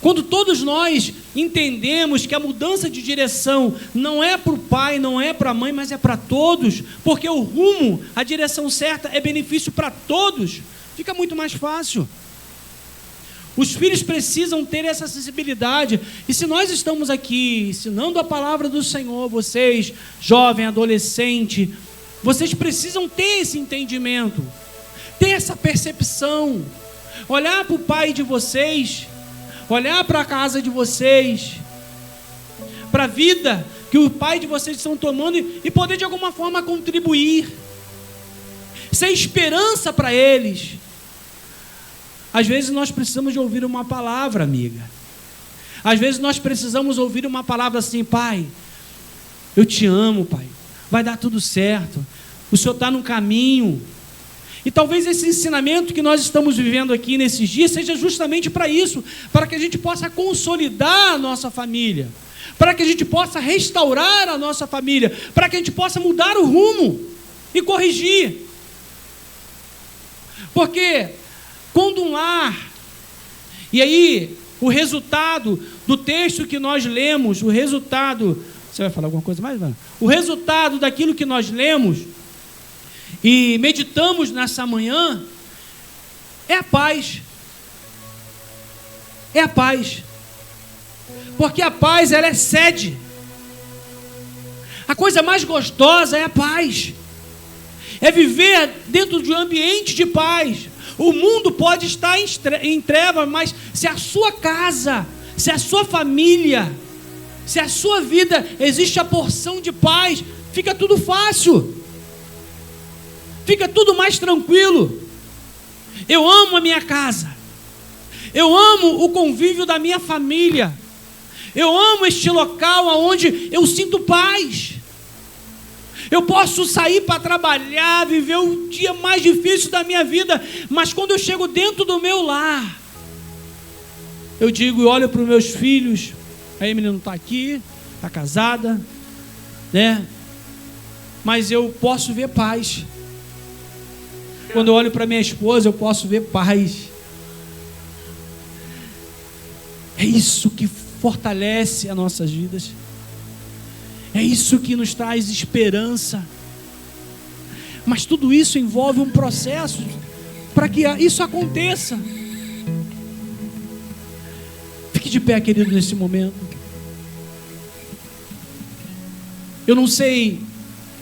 Quando todos nós entendemos que a mudança de direção não é para o pai, não é para a mãe, mas é para todos, porque o rumo, a direção certa é benefício para todos, fica muito mais fácil. Os filhos precisam ter essa sensibilidade, e se nós estamos aqui ensinando a palavra do Senhor, vocês, jovem, adolescente, vocês precisam ter esse entendimento, ter essa percepção, olhar para o pai de vocês, olhar para a casa de vocês, para a vida que o pai de vocês estão tomando e poder de alguma forma contribuir, ser esperança para eles. Às vezes nós precisamos de ouvir uma palavra, amiga. Às vezes nós precisamos ouvir uma palavra assim, pai, eu te amo, pai, vai dar tudo certo, o Senhor está no caminho. E talvez esse ensinamento que nós estamos vivendo aqui nesses dias seja justamente para isso, para que a gente possa consolidar a nossa família, para que a gente possa restaurar a nossa família, para que a gente possa mudar o rumo e corrigir. Porque quando um lar, e aí o resultado do texto que nós lemos, o resultado, você vai falar alguma coisa mais, Vana? O resultado daquilo que nós lemos e meditamos nessa manhã é a paz. É a paz. Porque a paz, ela excede. A coisa mais gostosa é a paz. É viver dentro de um ambiente de paz. O mundo pode estar em trevas, mas se a sua casa, se a sua família, se a sua vida existe a porção de paz, fica tudo fácil. Fica tudo mais tranquilo. Eu amo a minha casa. Eu amo o convívio da minha família. Eu amo este local onde eu sinto paz. Eu posso sair para trabalhar, viver o dia mais difícil da minha vida, mas quando eu chego dentro do meu lar, eu digo e olho para os meus filhos. A Emily não está aqui, está casada, né? Mas eu posso ver paz. Quando eu olho para minha esposa, eu posso ver paz. É isso que fortalece as nossas vidas. É isso que nos traz esperança. Mas tudo isso envolve um processo para que isso aconteça. Fique de pé, querido, nesse momento. Eu não sei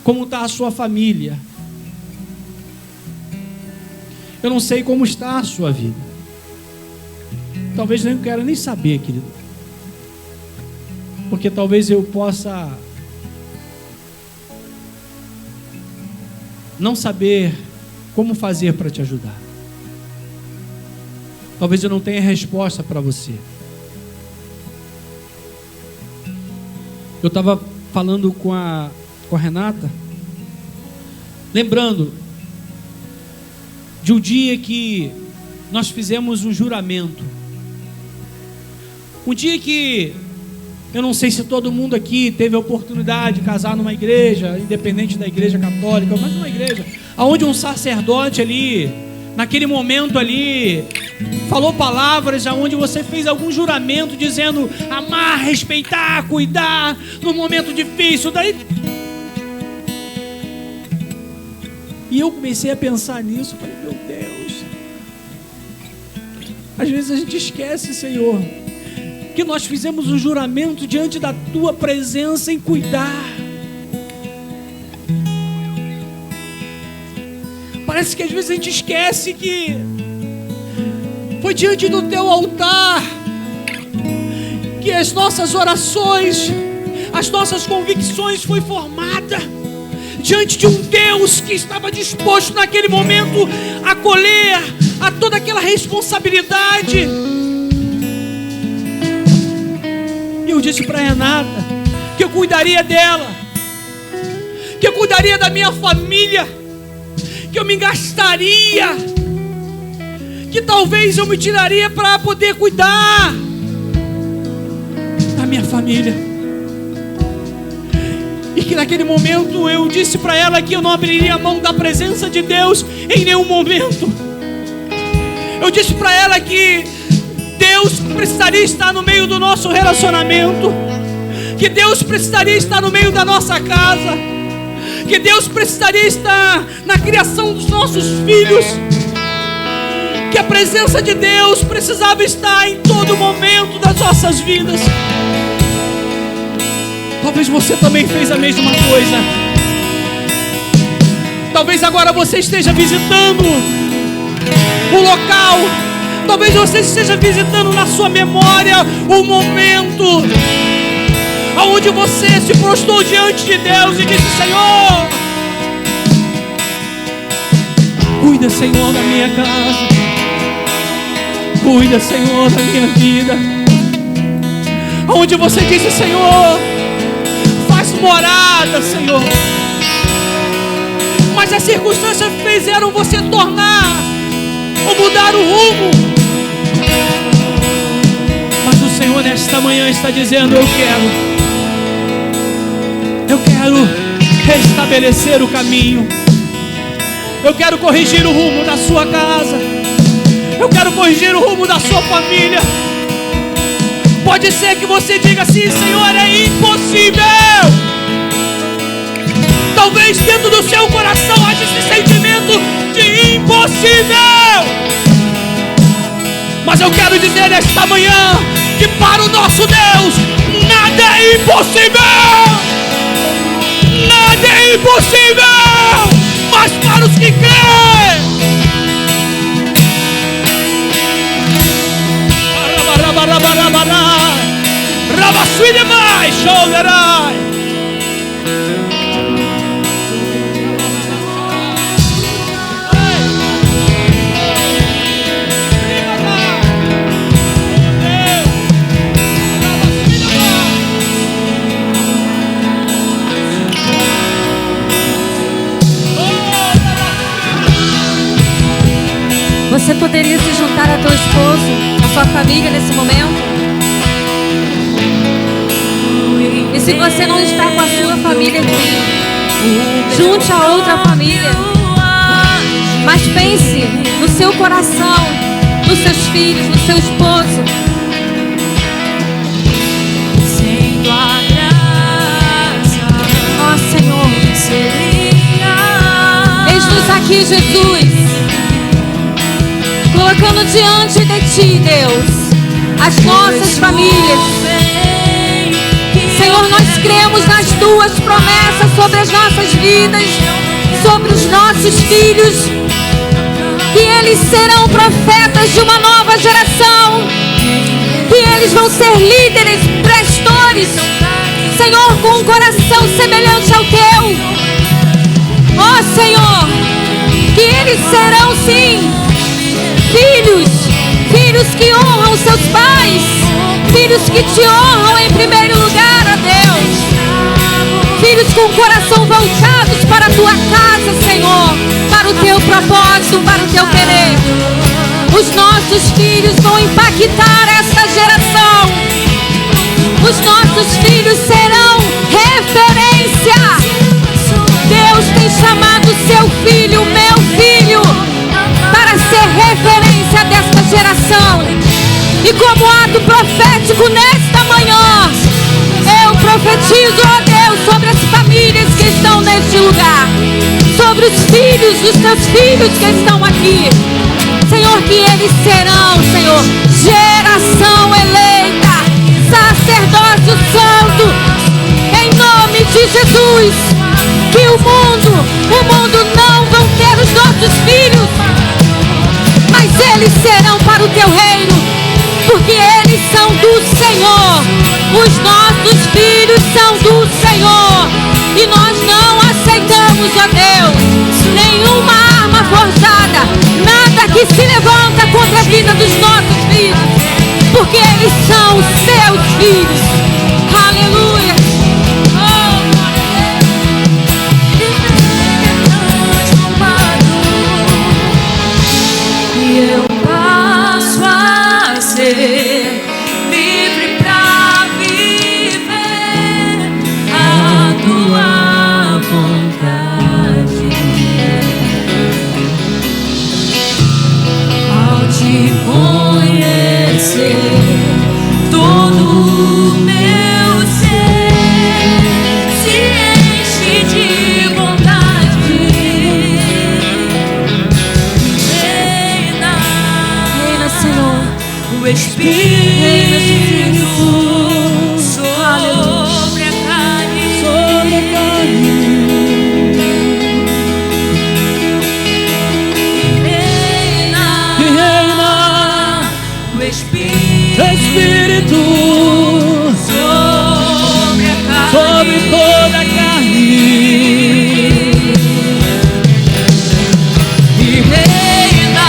como está a sua família. Eu não sei como está a sua vida. Talvez eu não quero nem saber, querido. Porque talvez eu possa não saber como fazer para te ajudar. Talvez eu não tenha resposta para você. Eu estava falando com a Renata, lembrando de um dia que nós fizemos um juramento. Um dia que eu não sei se todo mundo aqui teve a oportunidade de casar numa igreja, independente da igreja católica, mas numa igreja onde um sacerdote ali, naquele momento ali, falou palavras onde você fez algum juramento dizendo amar, respeitar, cuidar no momento difícil. Daí e eu comecei a pensar nisso, falei, meu Deus, às vezes a gente esquece, Senhor, que nós fizemos um juramento diante da Tua presença em cuidar. Parece que às vezes a gente esquece que foi diante do Teu altar que as nossas orações, as nossas convicções foi formada diante de um Deus que estava disposto naquele momento a acolher a toda aquela responsabilidade. E eu disse para Renata que eu cuidaria dela, que eu cuidaria da minha família, que eu me gastaria, que talvez eu me tiraria para poder cuidar da minha família. E que naquele momento eu disse para ela que eu não abriria a mão da presença de Deus em nenhum momento. Eu disse para ela que Deus precisaria estar no meio do nosso relacionamento, que Deus precisaria estar no meio da nossa casa, que Deus precisaria estar na criação dos nossos filhos, que a presença de Deus precisava estar em todo momento das nossas vidas. Talvez você também fez a mesma coisa. Talvez agora você esteja visitando o local. Talvez você esteja visitando na sua memória o momento onde você se prostrou diante de Deus e disse: Senhor, cuida, Senhor, da minha casa. Cuida, Senhor, da minha vida. Onde você disse: Senhor, morada, Senhor. Mas as circunstâncias fizeram você tornar ou mudar o rumo. Mas o Senhor nesta manhã está dizendo: eu quero restabelecer o caminho. Eu quero corrigir o rumo da sua casa. Eu quero corrigir o rumo da sua família. Pode ser que você diga assim: Senhor, é impossível. Talvez dentro do seu coração haja esse sentimento de impossível. Mas eu quero dizer nesta manhã que para o nosso Deus nada é impossível. Nada é impossível. Mas para os que creem, Rabasui demais, shoulderai. Você poderia se juntar a teu esposo, a sua família nesse momento? E se você não está com a sua família aqui, junte a outra família. Mas pense no seu coração, nos seus filhos, no seu esposo. Ó Senhor, eis-nos aqui, Jesus, colocando diante de Ti, Deus, as nossas famílias. Senhor, nós cremos nas Tuas promessas sobre as nossas vidas, sobre os nossos filhos, que eles serão profetas de uma nova geração, que eles vão ser líderes, pastores, Senhor, com um coração semelhante ao Teu. Ó Senhor, que eles serão sim filhos que honram seus pais, filhos que Te honram em primeiro lugar, ó Deus, filhos com o coração voltados para a Tua casa, Senhor, para o Teu propósito, para o Teu querer. Os nossos filhos vão impactar esta geração. Os nossos filhos serão referência. Deus tem chamado seu filho, meu filho, para ser referência desta geração. E como ato profético nesta manhã, eu profetizo, ó Deus, sobre as famílias que estão neste lugar, sobre os filhos dos Teus filhos que estão aqui, Senhor, que eles serão, Senhor, geração eleita, sacerdócio santo, em nome de Jesus. Que o mundo não vão ter os nossos filhos, mas eles serão para o Teu reino, porque eles são do Senhor. Os nossos filhos são do Senhor, e nós não aceitamos, ó Deus, nenhuma arma forjada, nada que se levanta contra a vida dos nossos filhos, porque eles são seus filhos. Aleluia. Eu passo a ser livre pra viver a Tua vontade. Ao Te conhecer, todo o meu ser se enche de vontade. O Espírito sobre a carne, e reina o Espírito sobre a carne, sobre toda a carne, e reina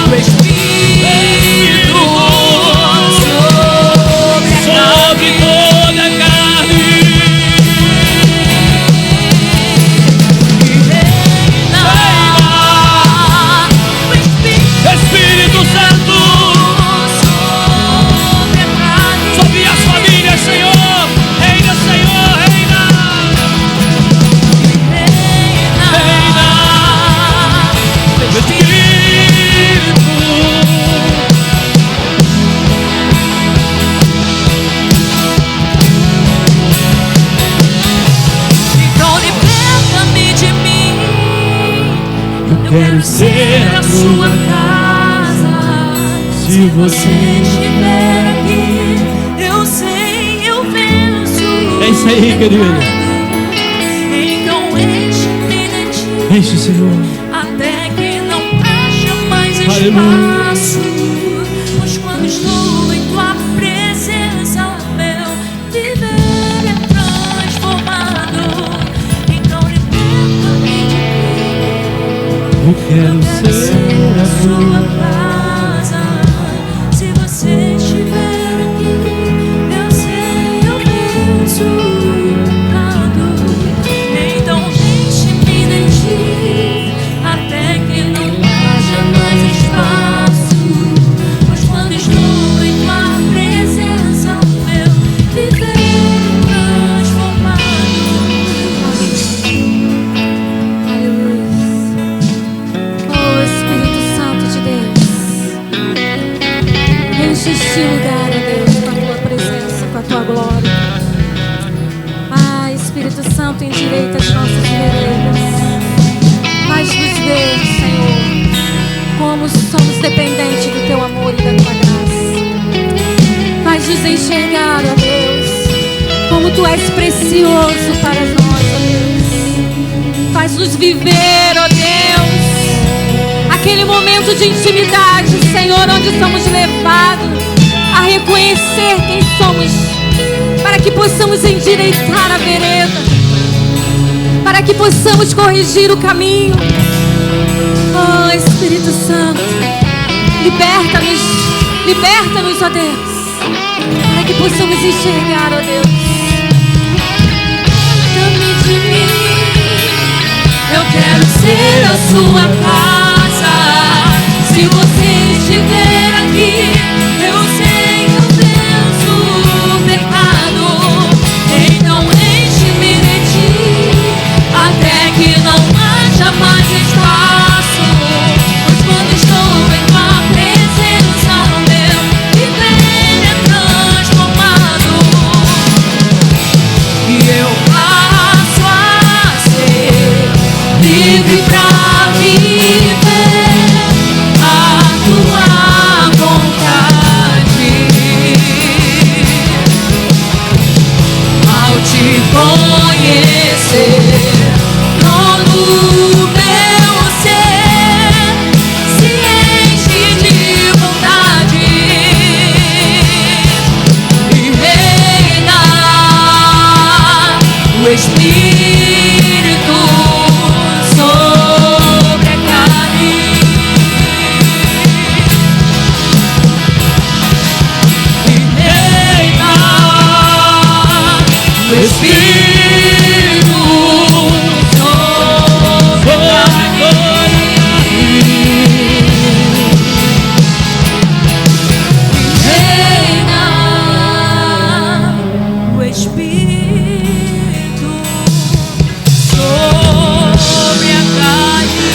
o Espírito sobre toda a carne. quero ser a sua casa. Se você estiver aqui, eu sei, eu venço. É isso aí, querido. Então enche-me de ti, Enche, Senhor. até que não haja mais Aleluia. espaço. Pois quando estou em tua presença, meu viver é transformado. Então liberta-me de mim. Eu quero ser a sua casa. Se você estiver aqui, eu sei, eu venço o pecado. Então enche-me de ti, até que não haja mais espaço. Pois quando estou em tua presença, meu viver é transformado. Oh, Espírito Santo de Deus, enche este lugar, ó Deus, com a tua presença, com a tua glória. Ah, Espírito Santo, endireita as nossas veredas. Faz-nos ver, Senhor, como somos dependentes do teu amor e da tua graça. Faz-nos enxergar, ó Deus, como tu és precioso para nós, ó Deus. Faz-nos viver, ó Deus, aquele momento de intimidade, Senhor, onde somos levados a reconhecer quem somos, para que possamos endireitar a vereda, para que possamos corrigir o caminho. Oh, Espírito Santo, liberta-nos, liberta-nos, ó Deus, para que possamos enxergar, ó Deus. Liberta-me de mim. Eu quero ser a sua casa. Se você estiver aqui, eu sei, eu venço o pecado. Então enche-me de ti, até que não haja mais espaço. Pois quando estou em tua presença, meu viver é transformado. E eu passo a ser livre pra viver a tua vontade. Ao te conhecer, todo meu ser se enche de vontade e reina o Espírito sobre a carne. E reina o Espírito sobre a carne. Reina o Espírito sobre a carne.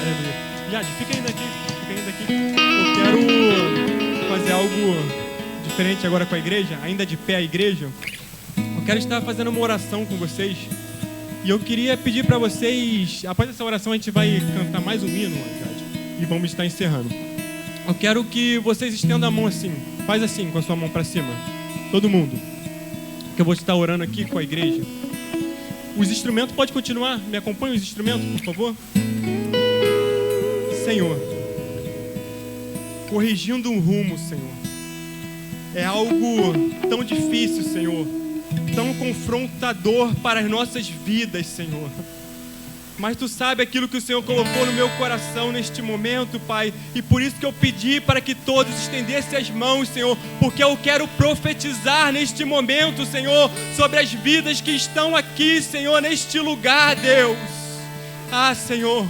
Aleluia. Jade, fica ainda aqui, fica ainda aqui. Eu quero fazer algo diferente agora com a igreja, ainda de pé a igreja. Eu quero estar fazendo uma oração com vocês. E eu queria pedir para vocês, após essa oração a gente vai cantar mais um hino, Jade, e vamos estar encerrando. Eu quero que vocês estendam a mão assim, faz assim com a sua mão para cima, todo mundo. Que eu vou estar orando aqui com a igreja. Os instrumentos, pode continuar, me acompanha os instrumentos, por favor. Senhor, corrigindo um rumo, Senhor, é algo tão difícil, Senhor, tão confrontador para as nossas vidas, Senhor. Mas Tu sabe aquilo que o Senhor colocou no meu coração neste momento, Pai, e por isso que eu pedi para que todos estendessem as mãos, Senhor, porque eu quero profetizar neste momento, Senhor, sobre as vidas que estão aqui, Senhor, neste lugar, Deus. Ah, Senhor,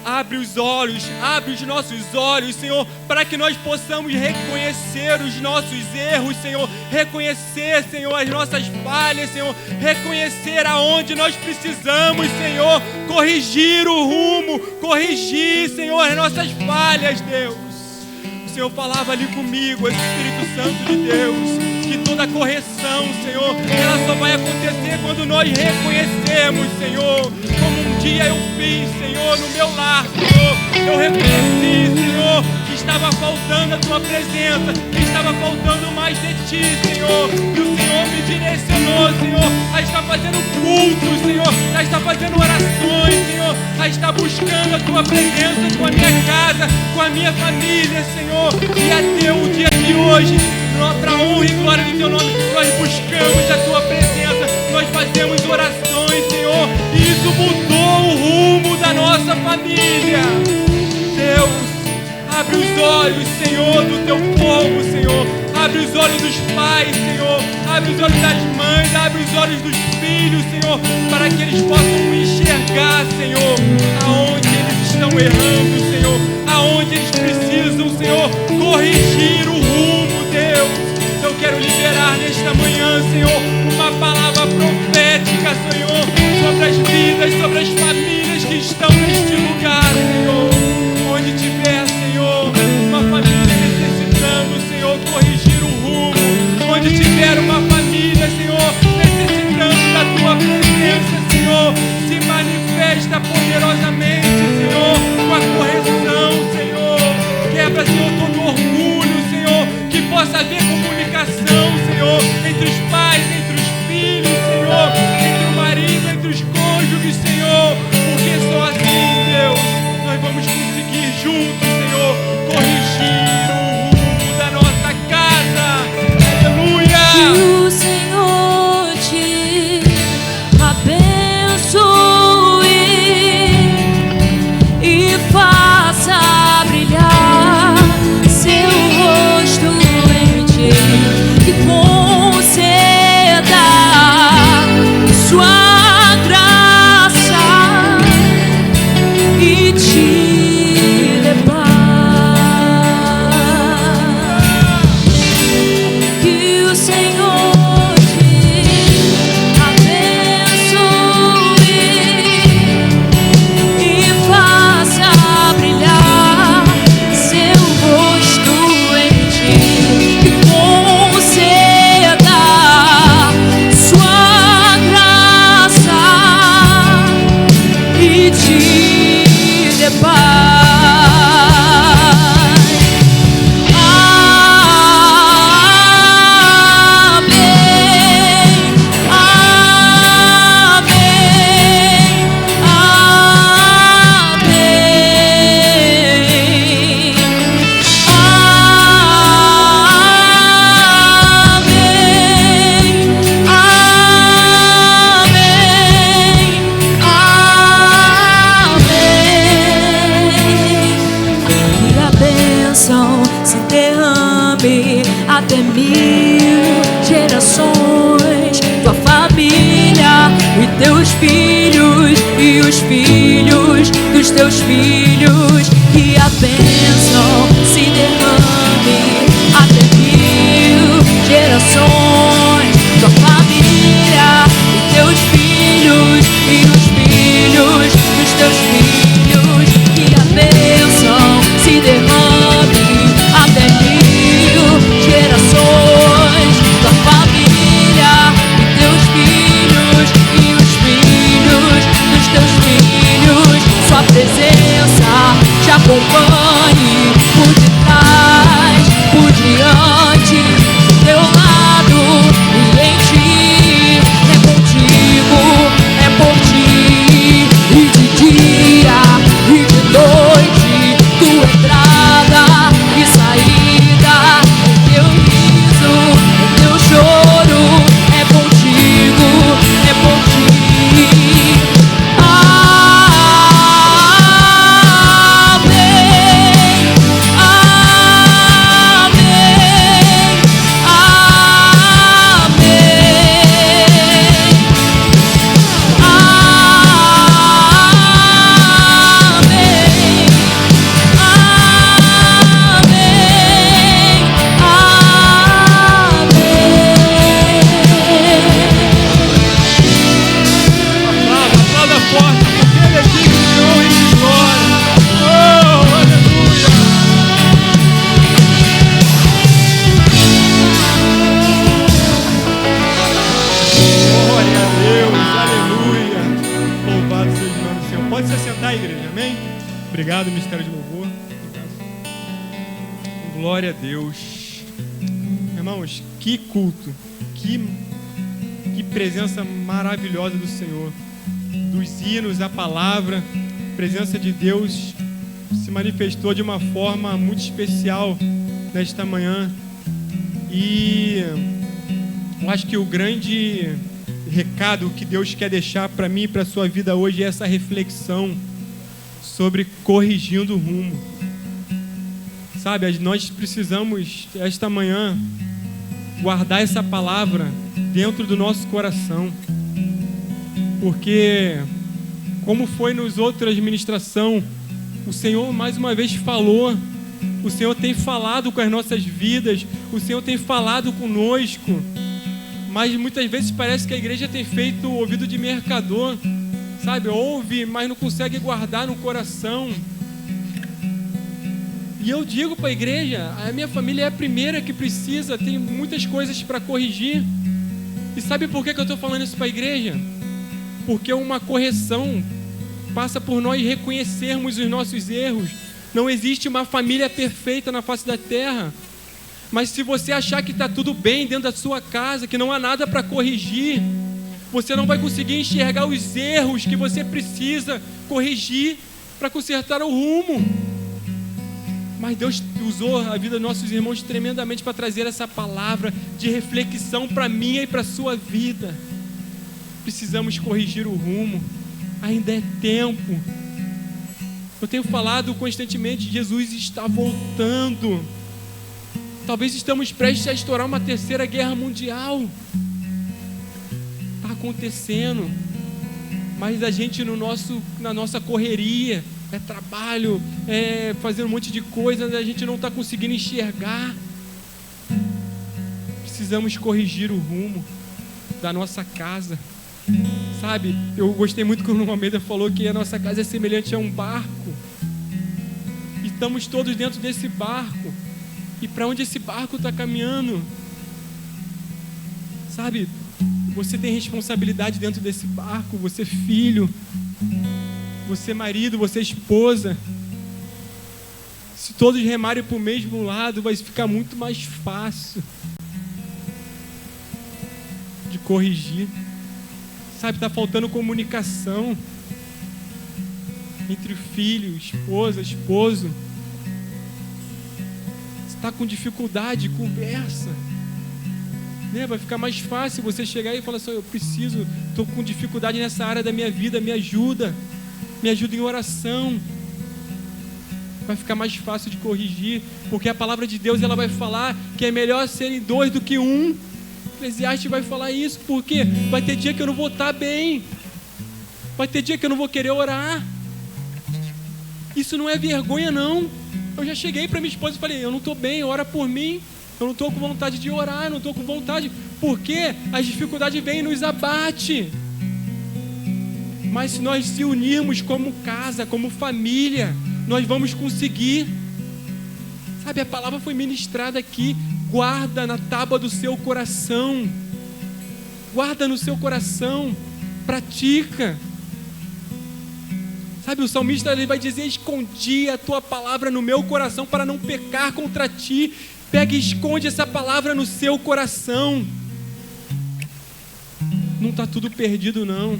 abre os olhos, abre os nossos olhos, Senhor, para que nós possamos reconhecer os nossos erros, Senhor, reconhecer, Senhor, as nossas falhas, Senhor, reconhecer aonde nós precisamos, Senhor, corrigir o rumo, corrigir, Senhor, as nossas falhas, Deus. O Senhor falava ali comigo, Espírito Santo de Deus, que toda correção, Senhor, ela só vai acontecer quando nós reconhecermos, Senhor, como um dia eu fiz, Senhor, no meu lar, Senhor, eu reconheci, Senhor, que estava faltando a Tua presença, que estava faltando mais de Ti, Senhor, e o Senhor me direcionou, Senhor, a estar fazendo cultos, Senhor, a estar fazendo orações, Senhor, a estar buscando a Tua presença com a minha casa, com a minha família, Senhor, e até o dia de hoje, para a honra e glória do Teu nome, nós buscamos a Tua presença, nós fazemos orações, Senhor, e isso mudou o rumo da nossa família. Deus, abre os olhos, Senhor, do Teu povo, Senhor, abre os olhos dos pais, Senhor, abre os olhos das mães, abre os olhos dos filhos, Senhor, para que eles possam enxergar, Senhor, aonde eles estão errando, Senhor, aonde eles precisam, Senhor, corrigir o rumo, Deus. Eu quero liberar nesta manhã, Senhor, uma palavra profética, Senhor, sobre as vidas, sobre as famílias que estão neste lugar, Senhor. Onde tiver, Senhor, uma família necessitando, Senhor, corrigir o rumo. Onde tiver uma família, Senhor, necessitando da Tua presença, Senhor, se manifesta poderosamente, Senhor, com a correção, Senhor. Quebra, Senhor, todo orgulho, Senhor, que possa haver comunicação, Senhor, entre os pais, entre os filhos, Senhor, entre o marido, entre os cônjuges, Senhor, porque só assim, Deus, nós vamos conseguir juntos, Senhor, corrigir o rumo da nossa casa. Aleluia! Que o Senhor te abençoe e faça brilhar seu rosto em ti, e conceda sua graça e te dê paz. Que o Senhor te abençoe e faça brilhar seu rosto em ti, e conceda sua graça e te dê paz. Se derrame até 1000 gerações, tua família e teus filhos e os filhos dos teus filhos. Que a bênção se derrame até 1000 gerações, tua família e teus filhos e os filhos dos teus filhos. Que a bênção se derrame até 1000 gerações, tua família e teus filhos e os filhos dos teus filhos. Sua presença te acompanhe por detrás, por diante, do teu lado e em ti. É contigo, é por ti, e de dia e de noite, tua entrada e saída, em teu riso, em teu choro, é contigo, é por ti. Amém, amém, amém. Glória a Deus. Irmãos, que culto, que presença maravilhosa do Senhor. Dos hinos, a palavra, a presença de Deus se manifestou de uma forma muito especial nesta manhã. E eu acho que o grande recado que Deus quer deixar para mim e para a sua vida hoje é essa reflexão sobre corrigindo o rumo. Sabe, nós precisamos, esta manhã, guardar essa palavra dentro do nosso coração. Porque, como foi nos outras ministrações, o Senhor mais uma vez falou, o Senhor tem falado com as nossas vidas, o Senhor tem falado conosco, mas muitas vezes parece que a igreja tem feito o ouvido de mercador, sabe? Ouve, mas não consegue guardar no coração. E eu digo para a igreja, a minha família é a primeira que precisa, tem muitas coisas para corrigir. E sabe por que eu estou falando isso para a igreja? Porque uma correção passa por nós reconhecermos os nossos erros. Não existe uma família perfeita na face da terra. Mas se você achar que está tudo bem dentro da sua casa, que não há nada para corrigir, você não vai conseguir enxergar os erros que você precisa corrigir para consertar o rumo. Mas Deus usou a vida dos nossos irmãos tremendamente para trazer essa palavra de reflexão para minha e para a sua vida. Precisamos corrigir o rumo. Ainda é tempo. Eu tenho falado constantemente, Jesus está voltando. Talvez estamos prestes a estourar uma terceira guerra mundial. Está acontecendo. Mas a gente na nossa correria, é trabalho, é fazer um monte de coisa, a gente não está conseguindo enxergar. Precisamos corrigir o rumo da nossa casa. Sabe, eu gostei muito quando o Almeida falou que a nossa casa é semelhante a um barco. E estamos todos dentro desse barco. E para onde esse barco está caminhando? Sabe, você tem responsabilidade dentro desse barco. Você filho, você marido, você esposa. Se todos remarem para o mesmo lado, vai ficar muito mais fácil de corrigir. Sabe, está faltando comunicação entre o filho, esposa, esposo. Se está com dificuldade, conversa. Né? Vai ficar mais fácil você chegar e falar assim: eu preciso, estou com dificuldade nessa área da minha vida, me ajuda em oração. Vai ficar mais fácil de corrigir, porque a palavra de Deus ela vai falar que é melhor serem dois do que um. Eclesiastes vai falar isso, porque vai ter dia que eu não vou estar bem, vai ter dia que eu não vou querer orar. Isso não é vergonha, não. Eu já cheguei para minha esposa e falei: eu não estou bem, ora por mim. Eu não estou com vontade de orar, eu não estou com vontade, porque as dificuldades vêm e nos abate. Mas se nós se unirmos como casa, como família, nós vamos conseguir. Sabe, a palavra foi ministrada aqui. Guarda na tábua do seu coração. Guarda no seu coração. Pratica. Sabe, o salmista ele vai dizer: escondi a tua palavra no meu coração para não pecar contra ti. Pega e esconde essa palavra no seu coração. Não está tudo perdido, não.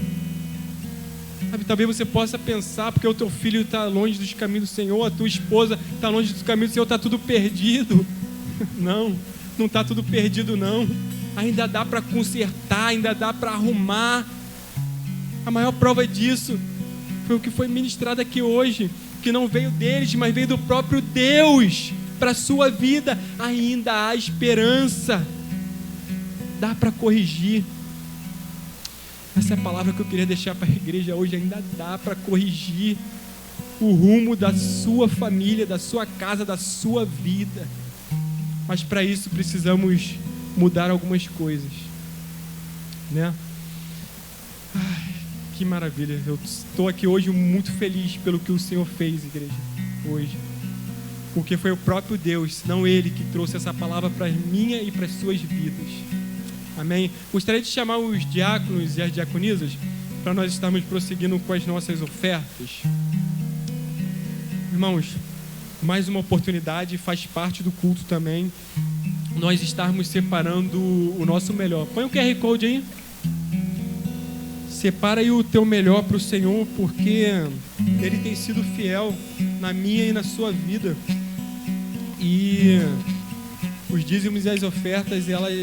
Sabe, talvez você possa pensar, porque o teu filho está longe dos caminhos do Senhor, a tua esposa está longe dos caminhos do Senhor, está tudo perdido. Não está tudo perdido, não. Ainda dá para consertar, ainda dá para arrumar. A maior prova disso foi o que foi ministrado aqui hoje, que não veio deles, mas veio do próprio Deus para a sua vida. Ainda há esperança, dá para corrigir. Essa é a palavra que eu queria deixar para a igreja hoje. Ainda dá para corrigir o rumo da sua família, da sua casa, da sua vida. Mas para isso precisamos mudar algumas coisas, né? Ai, que maravilha. Eu estou aqui hoje muito feliz pelo que o Senhor fez, igreja, hoje. Porque foi o próprio Deus, não Ele, que trouxe essa palavra para a minha e para as suas vidas. Amém? Gostaria de chamar os diáconos e as diaconisas para nós estarmos prosseguindo com as nossas ofertas. Irmãos, mais uma oportunidade, faz parte do culto também, nós estarmos separando o nosso melhor. Põe o QR Code aí. Separa aí o teu melhor para o Senhor, porque Ele tem sido fiel na minha e na sua vida. E os dízimos e as ofertas, elas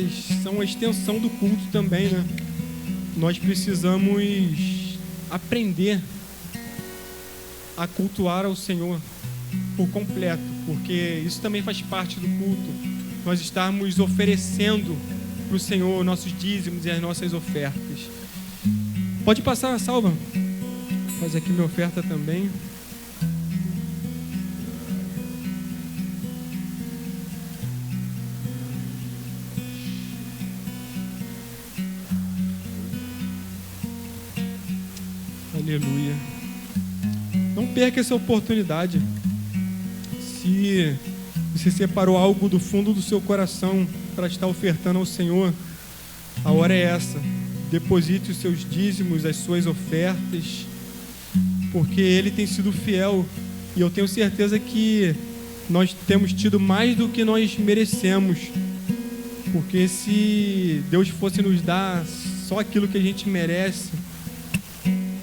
são a extensão do culto também, né? Nós precisamos aprender a cultuar ao Senhor por completo, porque isso também faz parte do culto. Nós estarmos oferecendo para o Senhor nossos dízimos e as nossas ofertas. Pode passar a salva. Faz aqui minha oferta também. Aleluia. Não perca essa oportunidade. Se você separou algo do fundo do seu coração para estar ofertando ao Senhor, a hora é essa. Deposite os seus dízimos, as suas ofertas, porque Ele tem sido fiel. E eu tenho certeza que nós temos tido mais do que nós merecemos. Porque se Deus fosse nos dar só aquilo que a gente merece,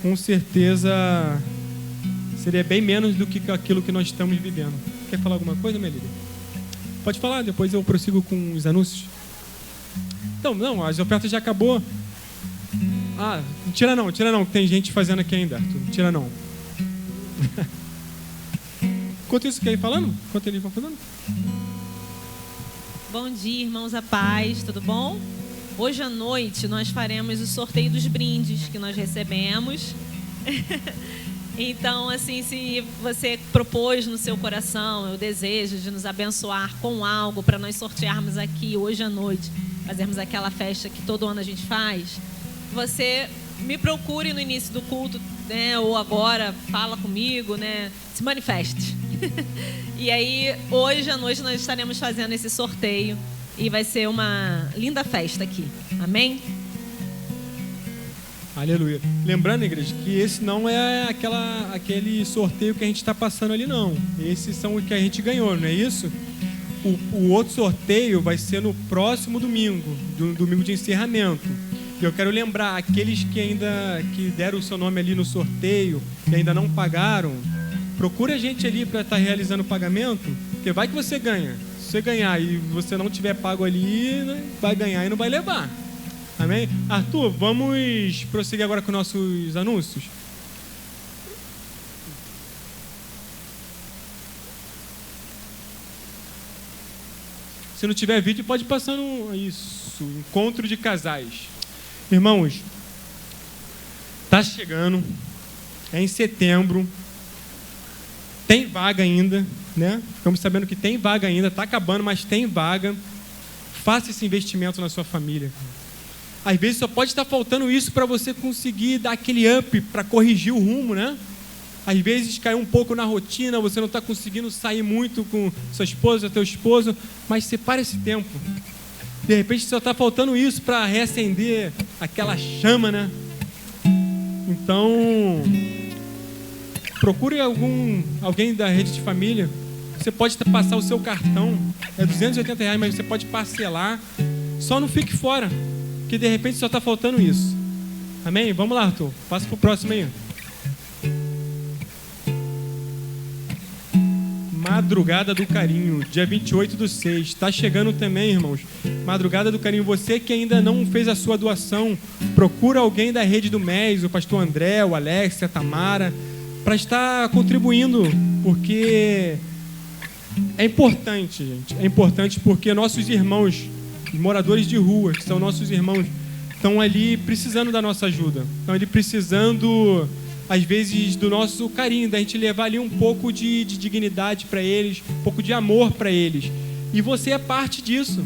com certeza seria bem menos do que aquilo que nós estamos vivendo. Quer falar alguma coisa, minha líder? Pode falar, depois eu prossigo com os anúncios. Então, não, as ofertas já acabou. Ah, tira não, que tem gente fazendo aqui ainda. Tira não. Enquanto isso, quer ir falando? Enquanto eles vão falando? Bom dia, irmãos, a paz, tudo bom? Hoje à noite nós faremos o sorteio dos brindes que nós recebemos. Então, assim, se você propôs no seu coração o desejo de nos abençoar com algo para nós sortearmos aqui hoje à noite, fazermos aquela festa que todo ano a gente faz, você me procure no início do culto, né, ou agora, fala comigo, né, se manifeste. E aí, hoje à noite nós estaremos fazendo esse sorteio e vai ser uma linda festa aqui. Amém? Aleluia. Lembrando, igreja, que esse não é aquele sorteio que a gente está passando ali, não. Esses são o que a gente ganhou, não é isso? O outro sorteio vai ser no próximo domingo, domingo de encerramento. E eu quero lembrar, aqueles que deram o seu nome ali no sorteio e ainda não pagaram, procure a gente ali para estar realizando o pagamento, porque vai que você ganha. Se você ganhar e você não tiver pago ali, né, vai ganhar e não vai levar. Amém? Arthur, vamos prosseguir agora com nossos anúncios? Se não tiver vídeo, pode passar no... Isso, encontro de casais. Irmãos, tá chegando, é em setembro, tem vaga ainda, né? Ficamos sabendo que tem vaga ainda, tá acabando, mas tem vaga. Faça esse investimento na sua família. Às vezes só pode estar faltando isso para você conseguir dar aquele up, para corrigir o rumo, né? Às vezes caiu um pouco na rotina, você não está conseguindo sair muito com sua esposa, teu esposo, mas separe esse tempo. De repente só está faltando isso para reacender aquela chama, né? Então, procure alguém da rede de família. Você pode passar o seu cartão, é R$280, mas você pode parcelar. Só não fique fora, porque de repente só está faltando isso. Amém? Vamos lá, Arthur. Passa para o próximo aí. Madrugada do Carinho, dia 28/6. Está chegando também, irmãos. Madrugada do Carinho. Você que ainda não fez a sua doação, procura alguém da rede do MES, o pastor André, o Alex, a Tamara, para estar contribuindo, porque é importante, gente. É importante porque nossos irmãos, os moradores de rua, que são nossos irmãos, estão ali precisando da nossa ajuda. Estão ali precisando, às vezes, do nosso carinho, da gente levar ali um pouco de dignidade para eles, um pouco de amor para eles. E você é parte disso.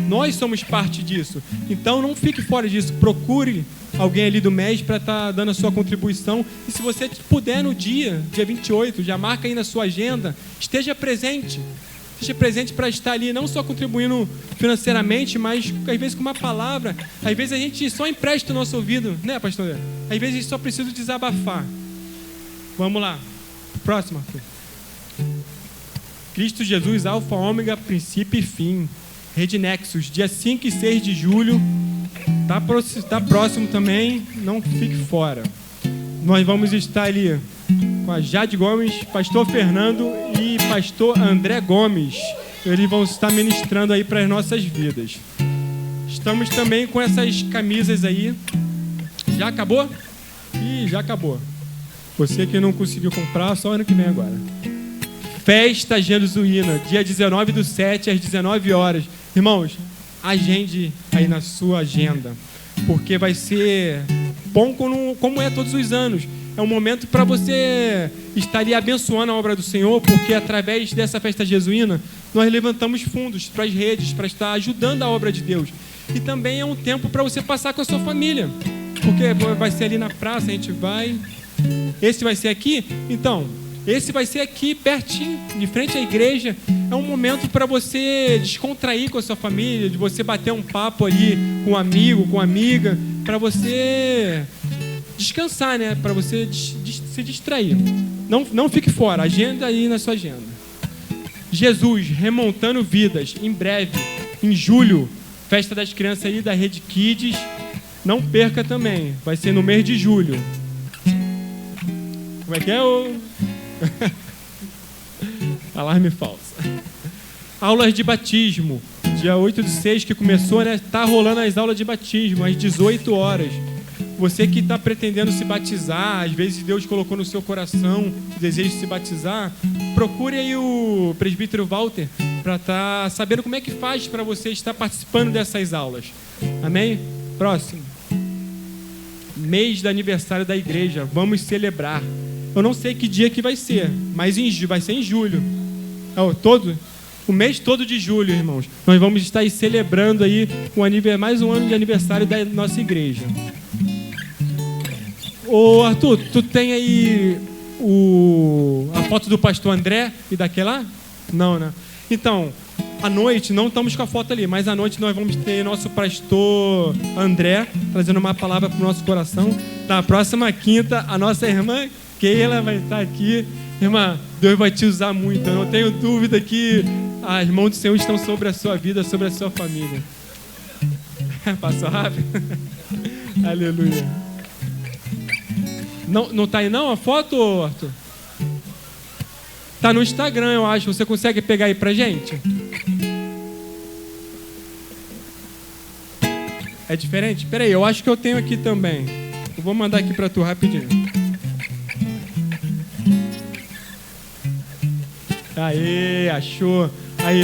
Nós somos parte disso. Então não fique fora disso. Procure alguém ali do MES para estar dando a sua contribuição. E se você puder no dia 28, já marca aí na sua agenda, esteja presente. Esteja presente para estar ali, não só contribuindo financeiramente, mas às vezes com uma palavra. Às vezes a gente só empresta o nosso ouvido, né, pastor? Às vezes a gente só precisa desabafar. Vamos lá. Próximo, Arthur. Cristo Jesus, alfa, ômega, princípio e fim. Rede Nexus, dia 5 e 6 de julho. Tá próximo também, não fique fora. Nós vamos estar ali com a Jade Gomes, pastor Fernando e pastor André Gomes. Eles vão estar ministrando aí para as nossas vidas. Estamos também com essas camisas aí. Já acabou? Ih, já acabou. Você que não conseguiu comprar, só ano que vem agora. Festa Jesuína, dia 19/7, às 19 horas. Irmãos, agende aí na sua agenda, porque vai ser bom como é todos os anos. É um momento para você estar ali abençoando a obra do Senhor, porque através dessa festa jesuína, nós levantamos fundos para as redes, para estar ajudando a obra de Deus. E também é um tempo para você passar com a sua família, porque vai ser ali na praça, a gente vai... Esse vai ser aqui? Então, esse vai ser aqui, pertinho, de frente à igreja. É um momento para você descontrair com a sua família, de você bater um papo ali com um amigo, com uma amiga, para você descansar, né? Para você se distrair. Não fique fora, agenda aí na sua agenda. Jesus, remontando vidas, em breve, em julho, festa das crianças aí da Rede Kids. Não perca também, vai ser no mês de julho. Como é que é o... Alarme falso. Aulas de batismo. Dia 8/6 que começou, né? Tá rolando as aulas de batismo, às 18 horas. Você que está pretendendo se batizar, às vezes Deus colocou no seu coração o desejo de se batizar, procure aí o presbítero Walter para estar sabendo como é que faz para você estar participando dessas aulas. Amém? Próximo. Mês do aniversário da igreja. Vamos celebrar. Eu não sei que dia que vai ser, mas vai ser em julho. O mês todo de julho, irmãos. Nós vamos estar aí celebrando aí mais um ano de aniversário da nossa igreja. Ô Arthur, tu tem aí a foto do pastor André e daquela? Não, né? Então, à noite, não estamos com a foto ali, mas à noite nós vamos ter nosso pastor André trazendo uma palavra para o nosso coração. Na próxima quinta, a nossa irmã Keila vai estar aqui. Irmã, Deus vai te usar muito. Eu não tenho dúvida que as mãos do Senhor estão sobre a sua vida, sobre a sua família. Passou rápido? Aleluia. Não tá aí não a foto, Arthur? Tá no Instagram, eu acho. Você consegue pegar aí pra gente? É diferente? Peraí, eu acho que eu tenho aqui também. Eu vou mandar aqui pra tu rapidinho. Aê, achou. Aí,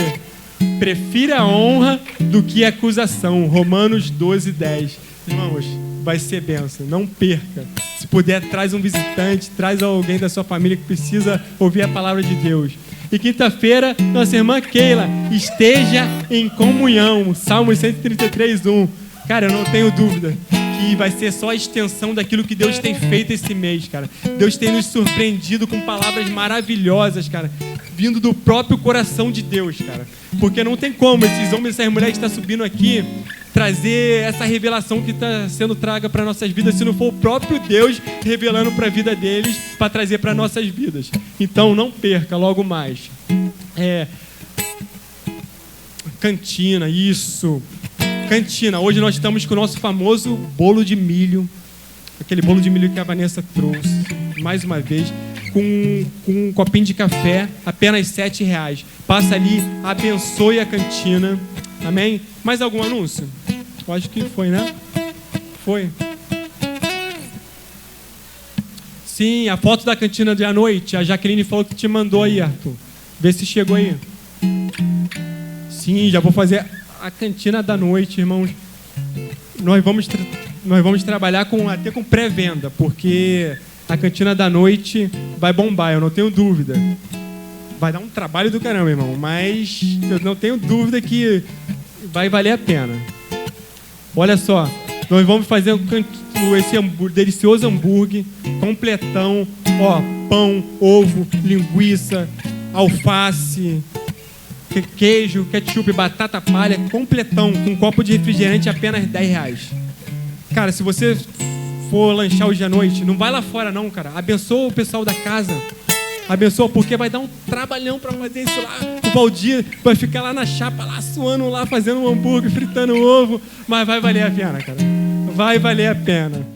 prefira a honra do que a acusação. Romanos 12:10. Irmãos, vai ser bênção, não perca. Se puder, traz um visitante, traz alguém da sua família que precisa ouvir a palavra de Deus. E quinta-feira, nossa irmã Keila, esteja em comunhão. Salmos 133:1. Cara, eu não tenho dúvida que vai ser só a extensão daquilo que Deus tem feito esse mês, cara. Deus tem nos surpreendido com palavras maravilhosas, cara, vindo do próprio coração de Deus, cara. Porque não tem como esses homens e essas mulheres que estão subindo aqui trazer essa revelação que está sendo traga para nossas vidas, se não for o próprio Deus revelando para a vida deles, para trazer para nossas vidas. Então não perca, logo mais. Cantina, isso. Cantina, hoje nós estamos com o nosso famoso bolo de milho, aquele bolo de milho que a Vanessa trouxe, mais uma vez, com um copinho de café, apenas R$7. Passa ali, abençoe a cantina, amém? Mais algum anúncio? Eu acho que foi, né? Foi. Sim, a foto da cantina de à noite, a Jaqueline falou que te mandou aí, Arthur. Vê se chegou aí. Sim, já vou fazer a cantina da noite, irmãos. Nós vamos trabalhar até com pré-venda, porque a cantina da noite vai bombar, eu não tenho dúvida. Vai dar um trabalho do caramba, irmão, mas eu não tenho dúvida que vai valer a pena. Olha só, nós vamos fazer esse delicioso hambúrguer completão, ó, pão, ovo, linguiça, alface, queijo, ketchup, batata palha, completão, com um copo de refrigerante apenas R$10. Cara, se você for lanchar hoje à noite, não vai lá fora não, cara. Abençoa o pessoal da casa. Abençoa, porque vai dar um trabalhão para fazer isso lá. O Valdir vai ficar lá na chapa, lá suando, lá fazendo um hambúrguer, fritando um ovo. Mas vai valer a pena, cara. Vai valer a pena.